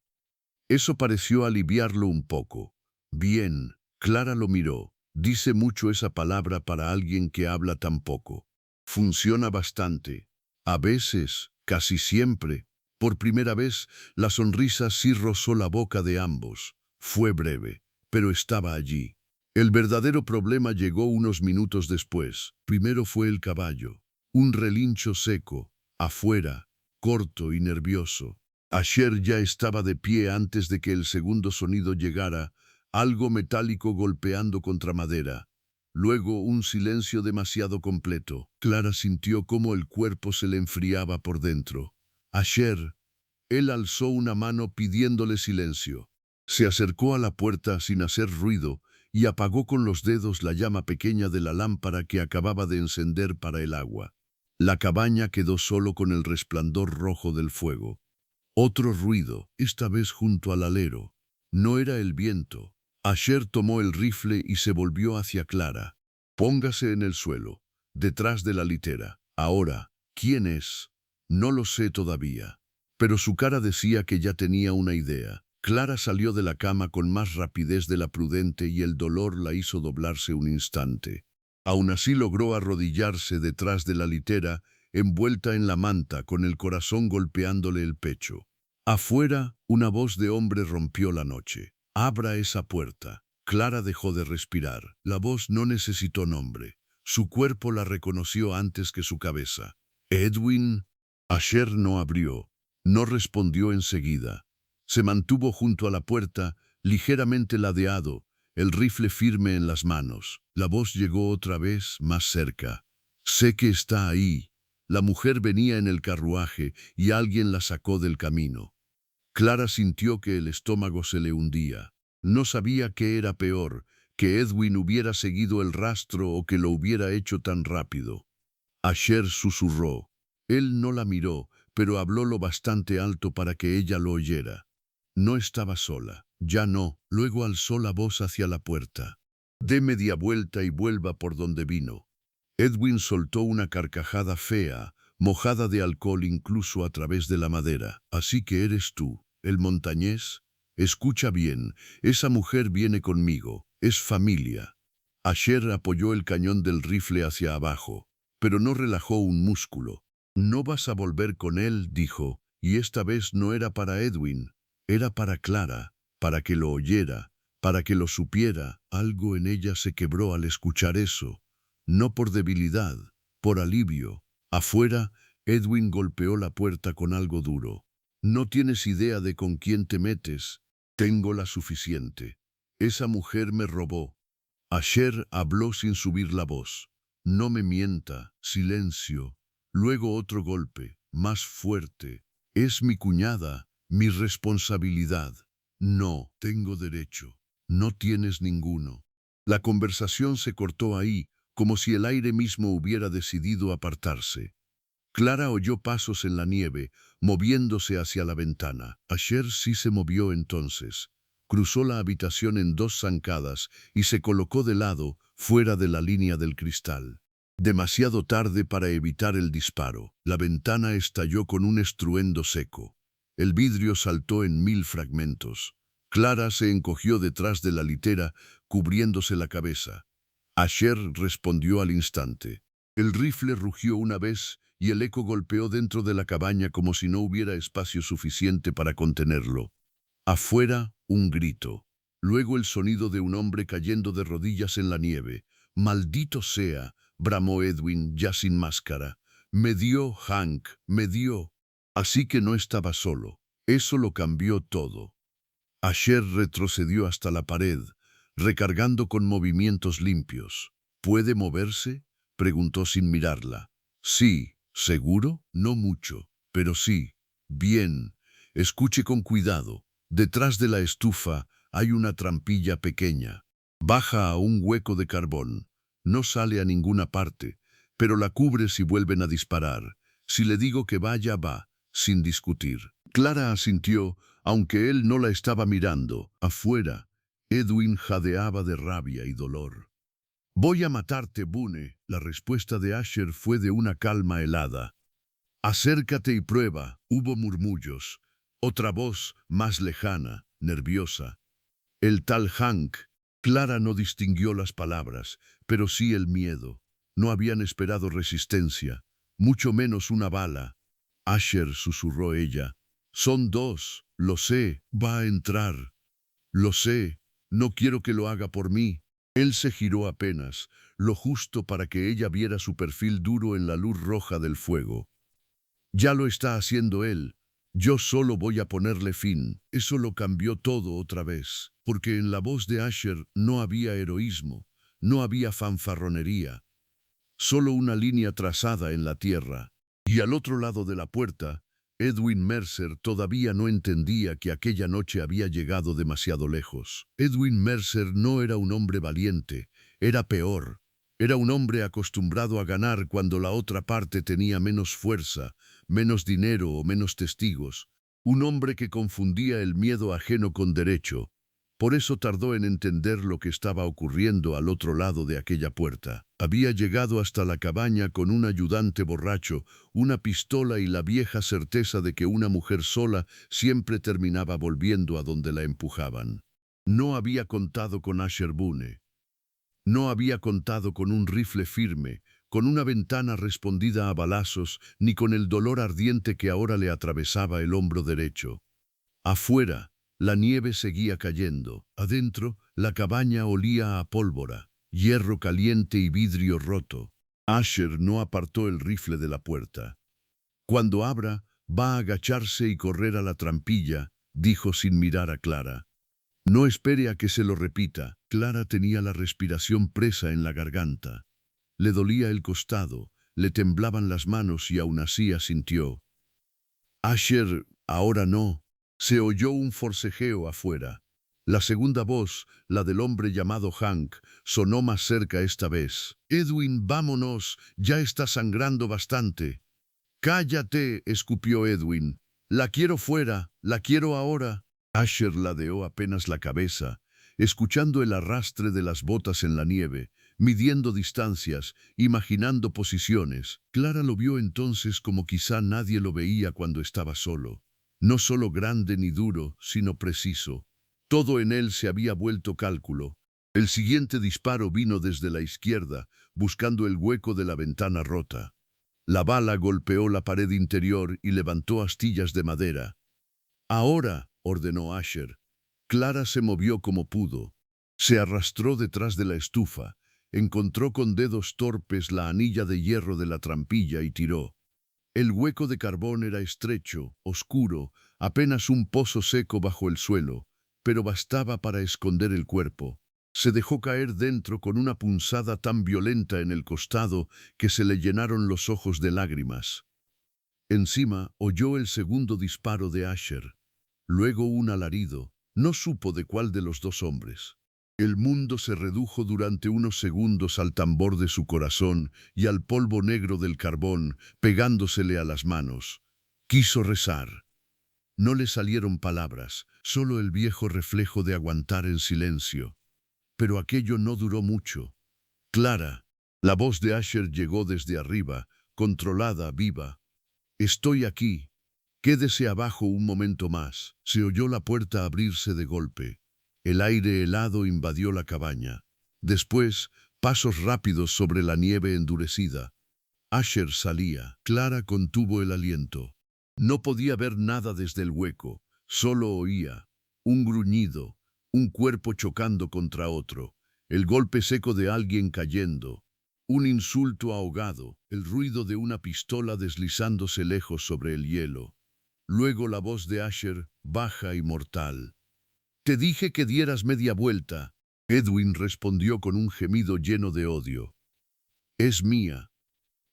Eso pareció aliviarlo un poco. Bien, Clara lo miró. Dice mucho esa palabra para alguien que habla tan poco. Funciona bastante. A veces, casi siempre. Por primera vez, la sonrisa sí rozó la boca de ambos. Fue breve, pero estaba allí. El verdadero problema llegó unos minutos después. Primero fue el caballo. Un relincho seco, afuera, corto y nervioso. Asher ya estaba de pie antes de que el segundo sonido llegara, algo metálico golpeando contra madera. Luego un silencio demasiado completo. Clara sintió cómo el cuerpo se le enfriaba por dentro. Asher. Él alzó una mano pidiéndole silencio. Se acercó a la puerta sin hacer ruido y apagó con los dedos la llama pequeña de la lámpara que acababa de encender para el agua. La cabaña quedó solo con el resplandor rojo del fuego. Otro ruido, esta vez junto al alero. No era el viento. Asher tomó el rifle y se volvió hacia Clara. Póngase en el suelo, detrás de la litera. Ahora, ¿quién es? No lo sé todavía. Pero su cara decía que ya tenía una idea. Clara salió de la cama con más rapidez de la prudente y el dolor la hizo doblarse un instante. Aún así logró arrodillarse detrás de la litera, envuelta en la manta, con el corazón golpeándole el pecho. Afuera, una voz de hombre rompió la noche. «Abra esa puerta». Clara dejó de respirar. La voz no necesitó nombre. Su cuerpo la reconoció antes que su cabeza. «Edwin». Asher no abrió. No respondió enseguida. Se mantuvo junto a la puerta, ligeramente ladeado, el rifle firme en las manos. La voz llegó otra vez, más cerca. «Sé que está ahí». La mujer venía en el carruaje y alguien la sacó del camino. Clara sintió que el estómago se le hundía. No sabía qué era peor, que Edwin hubiera seguido el rastro o que lo hubiera hecho tan rápido. Asher susurró. Él no la miró, pero habló lo bastante alto para que ella lo oyera. No estaba sola, ya no. Luego alzó la voz hacia la puerta. «Dé media vuelta y vuelva por donde vino». Edwin soltó una carcajada fea, mojada de alcohol incluso a través de la madera. «Así que eres tú, el montañés. Escucha bien, esa mujer viene conmigo, es familia». Asher apoyó el cañón del rifle hacia abajo, pero no relajó un músculo. «No vas a volver con él», dijo, y esta vez no era para Edwin, era para Clara, para que lo oyera, Para que lo supiera, algo en ella se quebró al escuchar eso. No por debilidad, por alivio. Afuera, Edwin golpeó la puerta con algo duro. No tienes idea de con quién te metes. Tengo la suficiente. Esa mujer me robó. Asher habló sin subir la voz. No me mienta. Silencio. Luego otro golpe, más fuerte. Es mi cuñada, mi responsabilidad. No, tengo derecho. No tienes ninguno. La conversación se cortó ahí, como si el aire mismo hubiera decidido apartarse. Clara oyó pasos en la nieve, moviéndose hacia la ventana. Asher sí se movió entonces. Cruzó la habitación en 2 zancadas y se colocó de lado, fuera de la línea del cristal. Demasiado tarde para evitar el disparo. La ventana estalló con un estruendo seco. El vidrio saltó en 1000 fragmentos. Clara se encogió detrás de la litera, cubriéndose la cabeza. Asher respondió al instante. El rifle rugió una vez y el eco golpeó dentro de la cabaña como si no hubiera espacio suficiente para contenerlo. Afuera, un grito. Luego el sonido de un hombre cayendo de rodillas en la nieve. «Maldito sea», bramó Edwin, ya sin máscara. «Me dio, Hank, me dio». Así que no estaba solo. Eso lo cambió todo. Asher retrocedió hasta la pared, recargando con movimientos limpios. «¿Puede moverse?», preguntó sin mirarla. «Sí». «¿Seguro?» «No mucho, pero sí». «Bien. Escuche con cuidado. Detrás de la estufa hay una trampilla pequeña. Baja a un hueco de carbón. No sale a ninguna parte, pero la cubre si vuelven a disparar. Si le digo que vaya, va, sin discutir». Clara asintió, aunque él no la estaba mirando. Afuera, Edwin jadeaba de rabia y dolor. «Voy a matarte, Boone». La respuesta de Asher fue de una calma helada. «Acércate y prueba». Hubo murmullos. Otra voz, más lejana, nerviosa. «El tal Hank». Clara no distinguió las palabras, pero sí el miedo. No habían esperado resistencia, mucho menos una bala. «Asher», susurró ella. «Son 2, lo sé, va a entrar». «Lo sé, no quiero que lo haga por mí». Él se giró apenas, lo justo para que ella viera su perfil duro en la luz roja del fuego. «Ya lo está haciendo él. Yo solo voy a ponerle fin». Eso lo cambió todo otra vez, porque en la voz de Asher no había heroísmo, no había fanfarronería, solo una línea trazada en la tierra. Y al otro lado de la puerta, Edwin Mercer todavía no entendía que aquella noche había llegado demasiado lejos. Edwin Mercer no era un hombre valiente, era peor. Era un hombre acostumbrado a ganar cuando la otra parte tenía menos fuerza, menos dinero o menos testigos. Un hombre que confundía el miedo ajeno con derecho. Por eso tardó en entender lo que estaba ocurriendo al otro lado de aquella puerta. Había llegado hasta la cabaña con un ayudante borracho, una pistola y la vieja certeza de que una mujer sola siempre terminaba volviendo a donde la empujaban. No había contado con Asher Boone. No había contado con un rifle firme, con una ventana respondida a balazos, ni con el dolor ardiente que ahora le atravesaba el hombro derecho. Afuera, la nieve seguía cayendo. Adentro, la cabaña olía a pólvora, hierro caliente y vidrio roto. Asher no apartó el rifle de la puerta. «Cuando abra, va a agacharse y correr a la trampilla», dijo sin mirar a Clara. «No espere a que se lo repita». Clara tenía la respiración presa en la garganta. Le dolía el costado, le temblaban las manos y aún así asintió. «Asher, ahora no». Se oyó un forcejeo afuera. La segunda voz, la del hombre llamado Hank, sonó más cerca esta vez. «Edwin, vámonos, ya está sangrando bastante». «Cállate», escupió Edwin. «La quiero fuera, la quiero ahora». Asher ladeó apenas la cabeza, escuchando el arrastre de las botas en la nieve, midiendo distancias, imaginando posiciones. Clara lo vio entonces como quizá nadie lo veía cuando estaba solo. No solo grande ni duro, sino preciso. Todo en él se había vuelto cálculo. El siguiente disparo vino desde la izquierda, buscando el hueco de la ventana rota. La bala golpeó la pared interior y levantó astillas de madera. «Ahora», ordenó Asher. Clara se movió como pudo. Se arrastró detrás de la estufa, encontró con dedos torpes la anilla de hierro de la trampilla y tiró. El hueco de carbón era estrecho, oscuro, apenas un pozo seco bajo el suelo, pero bastaba para esconder el cuerpo. Se dejó caer dentro con una punzada tan violenta en el costado que se le llenaron los ojos de lágrimas. Encima oyó el segundo disparo de Asher. Luego un alarido. No supo de cuál de los dos hombres. El mundo se redujo durante unos segundos al tambor de su corazón y al polvo negro del carbón pegándosele a las manos. Quiso rezar. No le salieron palabras, solo el viejo reflejo de aguantar en silencio. Pero aquello no duró mucho. Clara, la voz de Asher llegó desde arriba, controlada, viva. «Estoy aquí. Quédese abajo un momento más». Se oyó la puerta abrirse de golpe. El aire helado invadió la cabaña. Después, pasos rápidos sobre la nieve endurecida. Asher salía. Clara contuvo el aliento. No podía ver nada desde el hueco. Solo oía. Un gruñido. Un cuerpo chocando contra otro. El golpe seco de alguien cayendo. Un insulto ahogado. El ruido de una pistola deslizándose lejos sobre el hielo. Luego la voz de Asher, baja y mortal. «Te dije que dieras media vuelta». Edwin respondió con un gemido lleno de odio. «Es mía».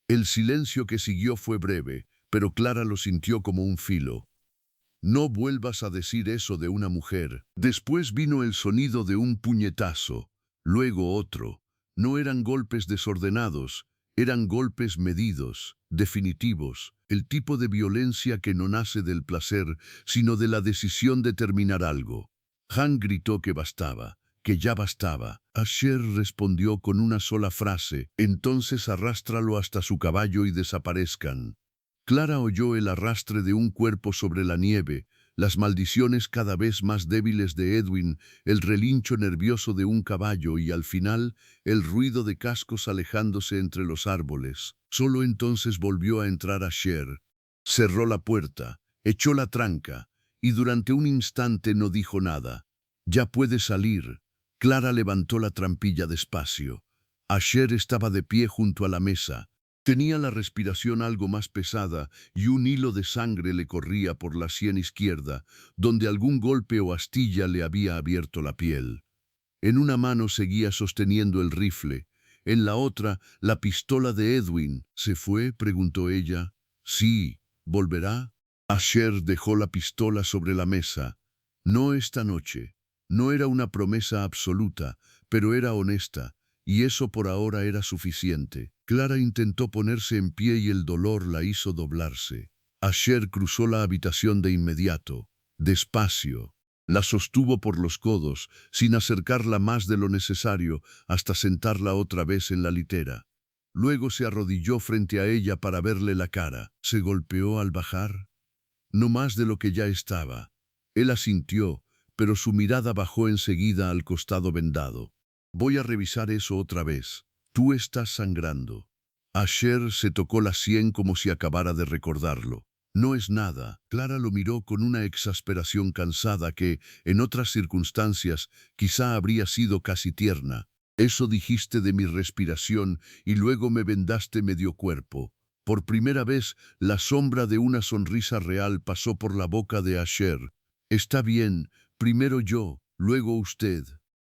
El silencio que siguió fue breve, pero Clara lo sintió como un filo. «No vuelvas a decir eso de una mujer». Después vino el sonido de un puñetazo, luego otro. No eran golpes desordenados, eran golpes medidos, definitivos, el tipo de violencia que no nace del placer, sino de la decisión de terminar algo. Han gritó que bastaba, que ya bastaba. Asher respondió con una sola frase: «Entonces arrástralo hasta su caballo y desaparezcan». Clara oyó el arrastre de un cuerpo sobre la nieve, las maldiciones cada vez más débiles de Edwin, el relincho nervioso de un caballo y al final el ruido de cascos alejándose entre los árboles. Solo entonces volvió a entrar Asher. Cerró la puerta, echó la tranca y durante un instante no dijo nada. «Ya puede salir». Clara levantó la trampilla despacio. Asher estaba de pie junto a la mesa. Tenía la respiración algo más pesada y un hilo de sangre le corría por la sien izquierda, donde algún golpe o astilla le había abierto la piel. En una mano seguía sosteniendo el rifle, en la otra la pistola de Edwin. «¿Se fue?», preguntó ella. «Sí. ¿Volverá?». Asher dejó la pistola sobre la mesa. «No esta noche». No era una promesa absoluta, pero era honesta, y eso por ahora era suficiente. Clara intentó ponerse en pie y el dolor la hizo doblarse. Asher cruzó la habitación de inmediato, despacio. La sostuvo por los codos, sin acercarla más de lo necesario, hasta sentarla otra vez en la litera. Luego se arrodilló frente a ella para verle la cara. ¿Se golpeó al bajar? No más de lo que ya estaba. Él asintió, pero su mirada bajó enseguida al costado vendado. «Voy a revisar eso otra vez. Tú estás sangrando». Asher se tocó la sien como si acabara de recordarlo. «No es nada». Clara lo miró con una exasperación cansada que, en otras circunstancias, quizá habría sido casi tierna. «Eso dijiste de mi respiración y luego me vendaste medio cuerpo». Por primera vez, la sombra de una sonrisa real pasó por la boca de Asher. «Está bien, primero yo, luego usted».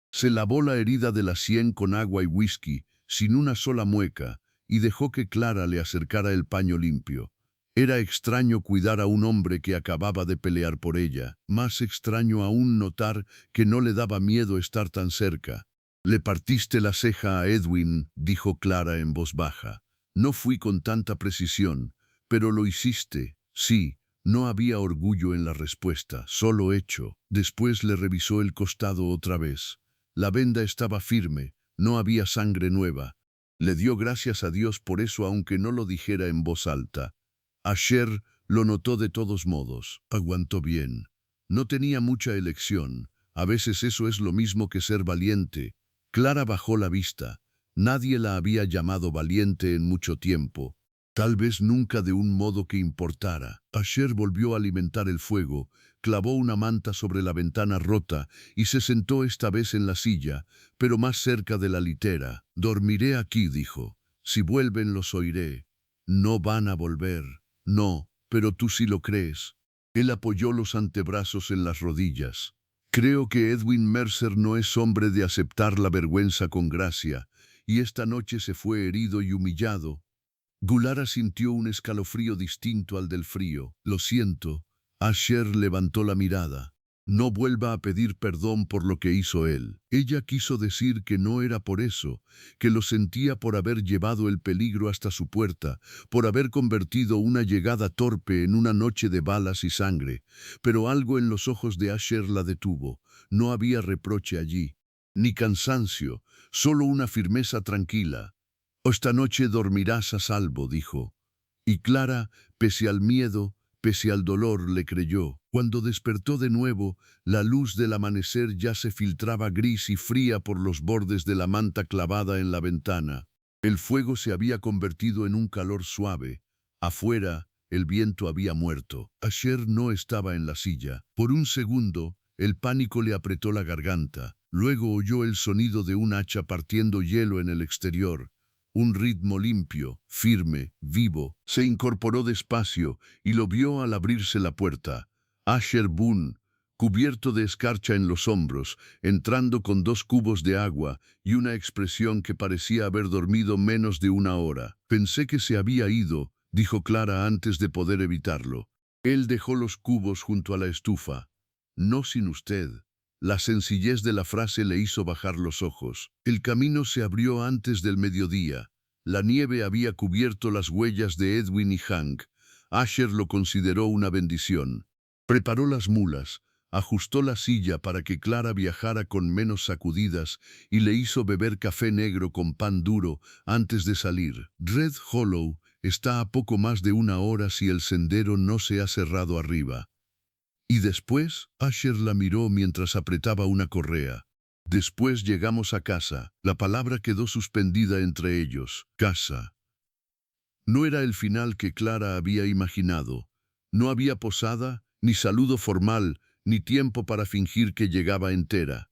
Se lavó la herida de la sien con agua y whisky, sin una sola mueca, y dejó que Clara le acercara el paño limpio. Era extraño cuidar a un hombre que acababa de pelear por ella, más extraño aún notar que no le daba miedo estar tan cerca. «Le partiste la ceja a Edwin», dijo Clara en voz baja. «No fui con tanta precisión, pero lo hiciste, sí». No había orgullo en la respuesta, solo hecho. Después le revisó el costado otra vez. La venda estaba firme, no había sangre nueva. Le dio gracias a Dios por eso aunque no lo dijera en voz alta. Asher lo notó de todos modos. Aguantó bien. No tenía mucha elección. A veces eso es lo mismo que ser valiente. Clara bajó la vista. Nadie la había llamado valiente en mucho tiempo. tal vez nunca de un modo que importara. Asher volvió a alimentar el fuego, clavó una manta sobre la ventana rota y se sentó esta vez en la silla, pero más cerca de la litera. «Dormiré aquí», dijo. «Si vuelven los oiré». «No van a volver». «No, pero tú sí lo crees». Él apoyó los antebrazos en las rodillas. «Creo que Edwin Mercer no es hombre de aceptar la vergüenza con gracia, y esta noche se fue herido y humillado». Gulara sintió un escalofrío distinto al del frío. «Lo siento». Asher levantó la mirada. «No vuelva a pedir perdón por lo que hizo él». Ella quiso decir que no era por eso, que lo sentía por haber llevado el peligro hasta su puerta, por haber convertido una llegada torpe en una noche de balas y sangre, pero algo en los ojos de Asher la detuvo. No había reproche allí, ni cansancio, solo una firmeza tranquila. «Esta noche dormirás a salvo», dijo. Y Clara, pese al miedo, pese al dolor, le creyó. Cuando despertó de nuevo, la luz del amanecer ya se filtraba gris y fría por los bordes de la manta clavada en la ventana. El fuego se había convertido en un calor suave. Afuera, el viento había muerto. Asher no estaba en la silla. Por un segundo, el pánico le apretó la garganta. Luego oyó el sonido de un hacha partiendo hielo en el exterior. Un ritmo limpio, firme, vivo, se incorporó despacio y lo vio al abrirse la puerta. Asher Boone, cubierto de escarcha en los hombros, entrando con 2 cubos de agua y una expresión que parecía haber dormido menos de una hora. «Pensé que se había ido», dijo Clara antes de poder evitarlo. Él dejó los cubos junto a la estufa. «No sin usted». La sencillez de la frase le hizo bajar los ojos. El camino se abrió antes del mediodía. La nieve había cubierto las huellas de Edwin y Hank. Asher lo consideró una bendición. Preparó las mulas, ajustó la silla para que Clara viajara con menos sacudidas y le hizo beber café negro con pan duro antes de salir. Red Hollow está a poco más de 1 hora si el sendero no se ha cerrado arriba. Y después, Asher la miró mientras apretaba una correa. «Después llegamos a casa». La palabra quedó suspendida entre ellos. Casa. No era el final que Clara había imaginado. No había posada, ni saludo formal, ni tiempo para fingir que llegaba entera.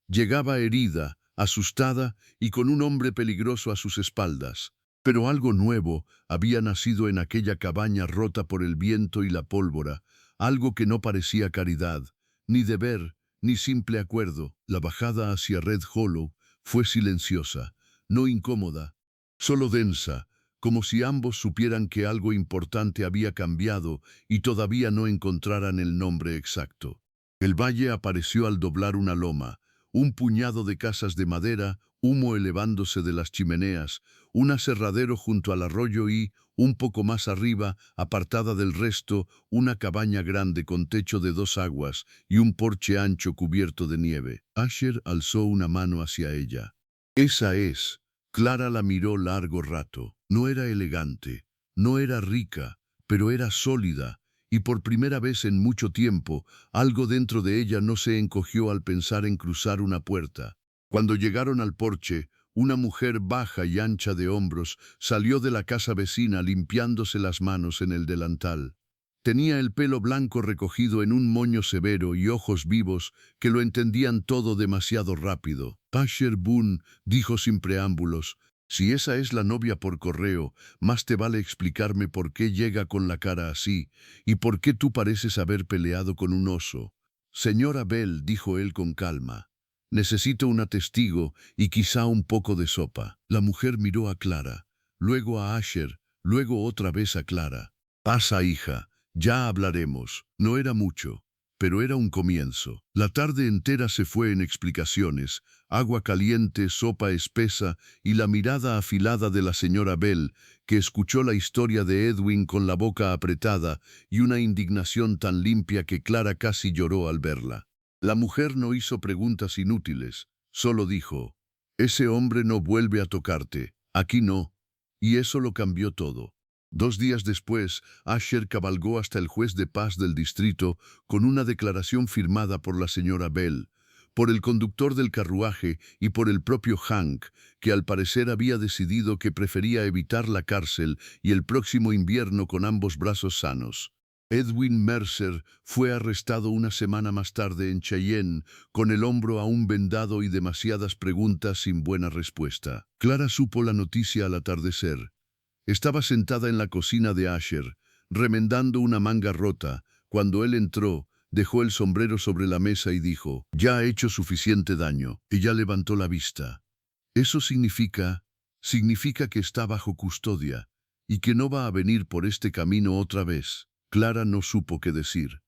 Llegaba herida, asustada y con un hombre peligroso a sus espaldas. Pero algo nuevo había nacido en aquella cabaña rota por el viento y la pólvora, algo que no parecía caridad, ni deber, ni simple acuerdo. La bajada hacia Red Hollow fue silenciosa, no incómoda, solo densa, como si ambos supieran que algo importante había cambiado y todavía no encontraran el nombre exacto. El valle apareció al doblar una loma, un puñado de casas de madera, humo elevándose de las chimeneas, un aserradero junto al arroyo y, un poco más arriba, apartada del resto, una cabaña grande con techo de 2 aguas y un porche ancho cubierto de nieve. Asher alzó una mano hacia ella. «Esa es». Clara la miró largo rato. No era elegante, no era rica, pero era sólida, y por primera vez en mucho tiempo, algo dentro de ella no se encogió al pensar en cruzar una puerta. Cuando llegaron al porche, una mujer baja y ancha de hombros salió de la casa vecina limpiándose las manos en el delantal. Tenía el pelo blanco recogido en un moño severo y ojos vivos que lo entendían todo demasiado rápido. «Asher Boone», dijo sin preámbulos, «si esa es la novia por correo, más te vale explicarme por qué llega con la cara así y por qué tú pareces haber peleado con un oso». «Señora Bell», dijo él con calma, «necesito una testigo y quizá un poco de sopa». La mujer miró a Clara, luego a Asher, luego otra vez a Clara. «Pasa, hija, ya hablaremos». No era mucho, pero era un comienzo. La tarde entera se fue en explicaciones, agua caliente, sopa espesa y la mirada afilada de la señora Bell, que escuchó la historia de Edwin con la boca apretada y una indignación tan limpia que Clara casi lloró al verla. La mujer no hizo preguntas inútiles, solo dijo: «Ese hombre no vuelve a tocarte, aquí no», y eso lo cambió todo. 2 días después, Asher cabalgó hasta el juez de paz del distrito con una declaración firmada por la señora Bell. por el conductor del carruaje y por el propio Hank, que al parecer había decidido que prefería evitar la cárcel y el próximo invierno con ambos brazos sanos. Edwin Mercer fue arrestado una semana más tarde en Cheyenne, con el hombro aún vendado y demasiadas preguntas sin buena respuesta. Clara supo la noticia al atardecer. Estaba sentada en la cocina de Asher, remendando una manga rota. Cuando él entró, dejó el sombrero sobre la mesa y dijo: «Ya ha hecho suficiente daño». Ella levantó la vista. «Eso significa que está bajo custodia y que no va a venir por este camino otra vez». Clara no supo qué decir.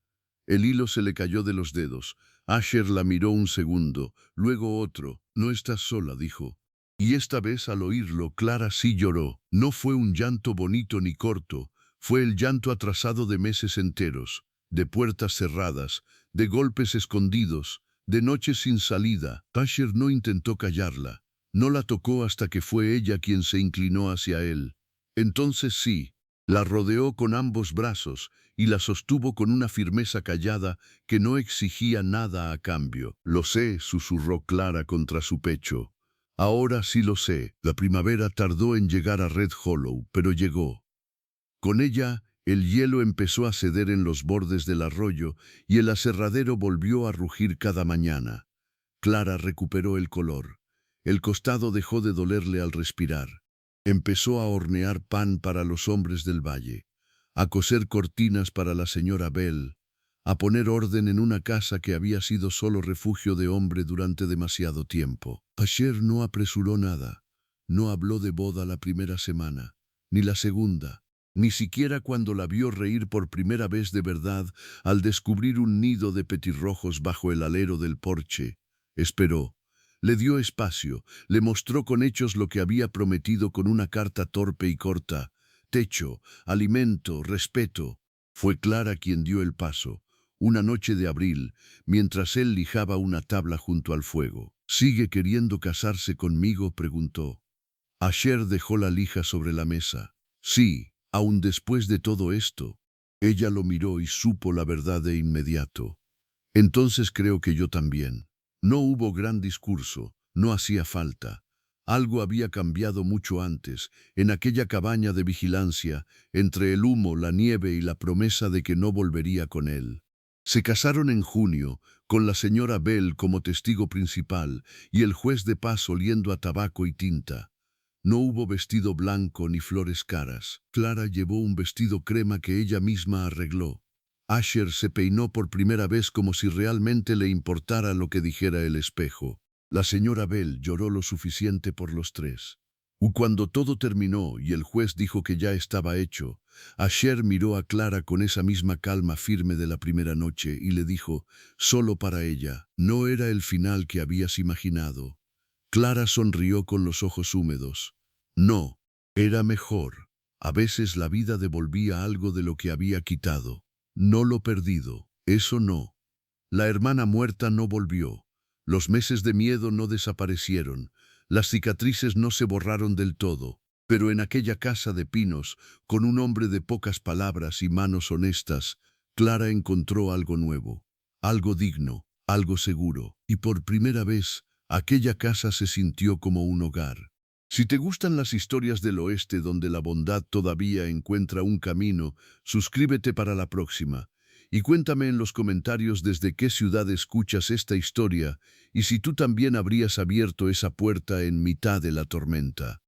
El hilo se le cayó de los dedos. Asher la miró un segundo, luego otro. «No estás sola», dijo. Y esta vez, al oírlo, Clara sí lloró. No fue un llanto bonito ni corto, fue el llanto atrasado de meses enteros, de puertas cerradas, de golpes escondidos, de noches sin salida. Asher no intentó callarla. No la tocó hasta que fue ella quien se inclinó hacia él. Entonces sí, la rodeó con ambos brazos y la sostuvo con una firmeza callada que no exigía nada a cambio. «Lo sé», susurró Clara contra su pecho. «Ahora sí lo sé». La primavera tardó en llegar a Red Hollow, pero llegó. Con ella, el hielo empezó a ceder en los bordes del arroyo y el aserradero volvió a rugir cada mañana. Clara recuperó el color. El costado dejó de dolerle al respirar. Empezó a hornear pan para los hombres del valle, a coser cortinas para la señora Bell, a poner orden en una casa que había sido solo refugio de hombre durante demasiado tiempo. Asher no apresuró nada. No habló de boda la primera semana, ni la segunda, ni siquiera cuando la vio reír por primera vez de verdad al descubrir un nido de petirrojos bajo el alero del porche. Esperó. Le dio espacio, le mostró con hechos lo que había prometido con una carta torpe y corta: techo, alimento, respeto. Fue Clara quien dio el paso, una noche de abril, mientras él lijaba una tabla junto al fuego. «¿Sigue queriendo casarse conmigo?», preguntó. Asher dejó la lija sobre la mesa. «Sí, aun después de todo esto». Ella lo miró y supo la verdad de inmediato. «Entonces creo que yo también». No hubo gran discurso, no hacía falta. Algo había cambiado mucho antes, en aquella cabaña de vigilancia, entre el humo, la nieve y la promesa de que no volvería con él. Se casaron en junio, con la señora Bell como testigo principal y el juez de paz oliendo a tabaco y tinta. No hubo vestido blanco ni flores caras. Clara llevó un vestido crema que ella misma arregló. Asher se peinó por primera vez como si realmente le importara lo que dijera el espejo. La señora Bell lloró lo suficiente por los tres. Cuando todo terminó y el juez dijo que ya estaba hecho, Asher miró a Clara con esa misma calma firme de la primera noche y le dijo, solo para ella: «No era el final que habías imaginado». Clara sonrió con los ojos húmedos. «No, era mejor. A veces la vida devolvía algo de lo que había quitado. No lo perdido, eso no. La hermana muerta no volvió. Los meses de miedo no desaparecieron. Las cicatrices no se borraron del todo. Pero en aquella casa de pinos, con un hombre de pocas palabras y manos honestas, Clara encontró algo nuevo, algo digno, algo seguro. Y por primera vez, aquella casa se sintió como un hogar. Si te gustan las historias del oeste donde la bondad todavía encuentra un camino, suscríbete para la próxima. Y cuéntame en los comentarios desde qué ciudad escuchas esta historia y si tú también habrías abierto esa puerta en mitad de la tormenta.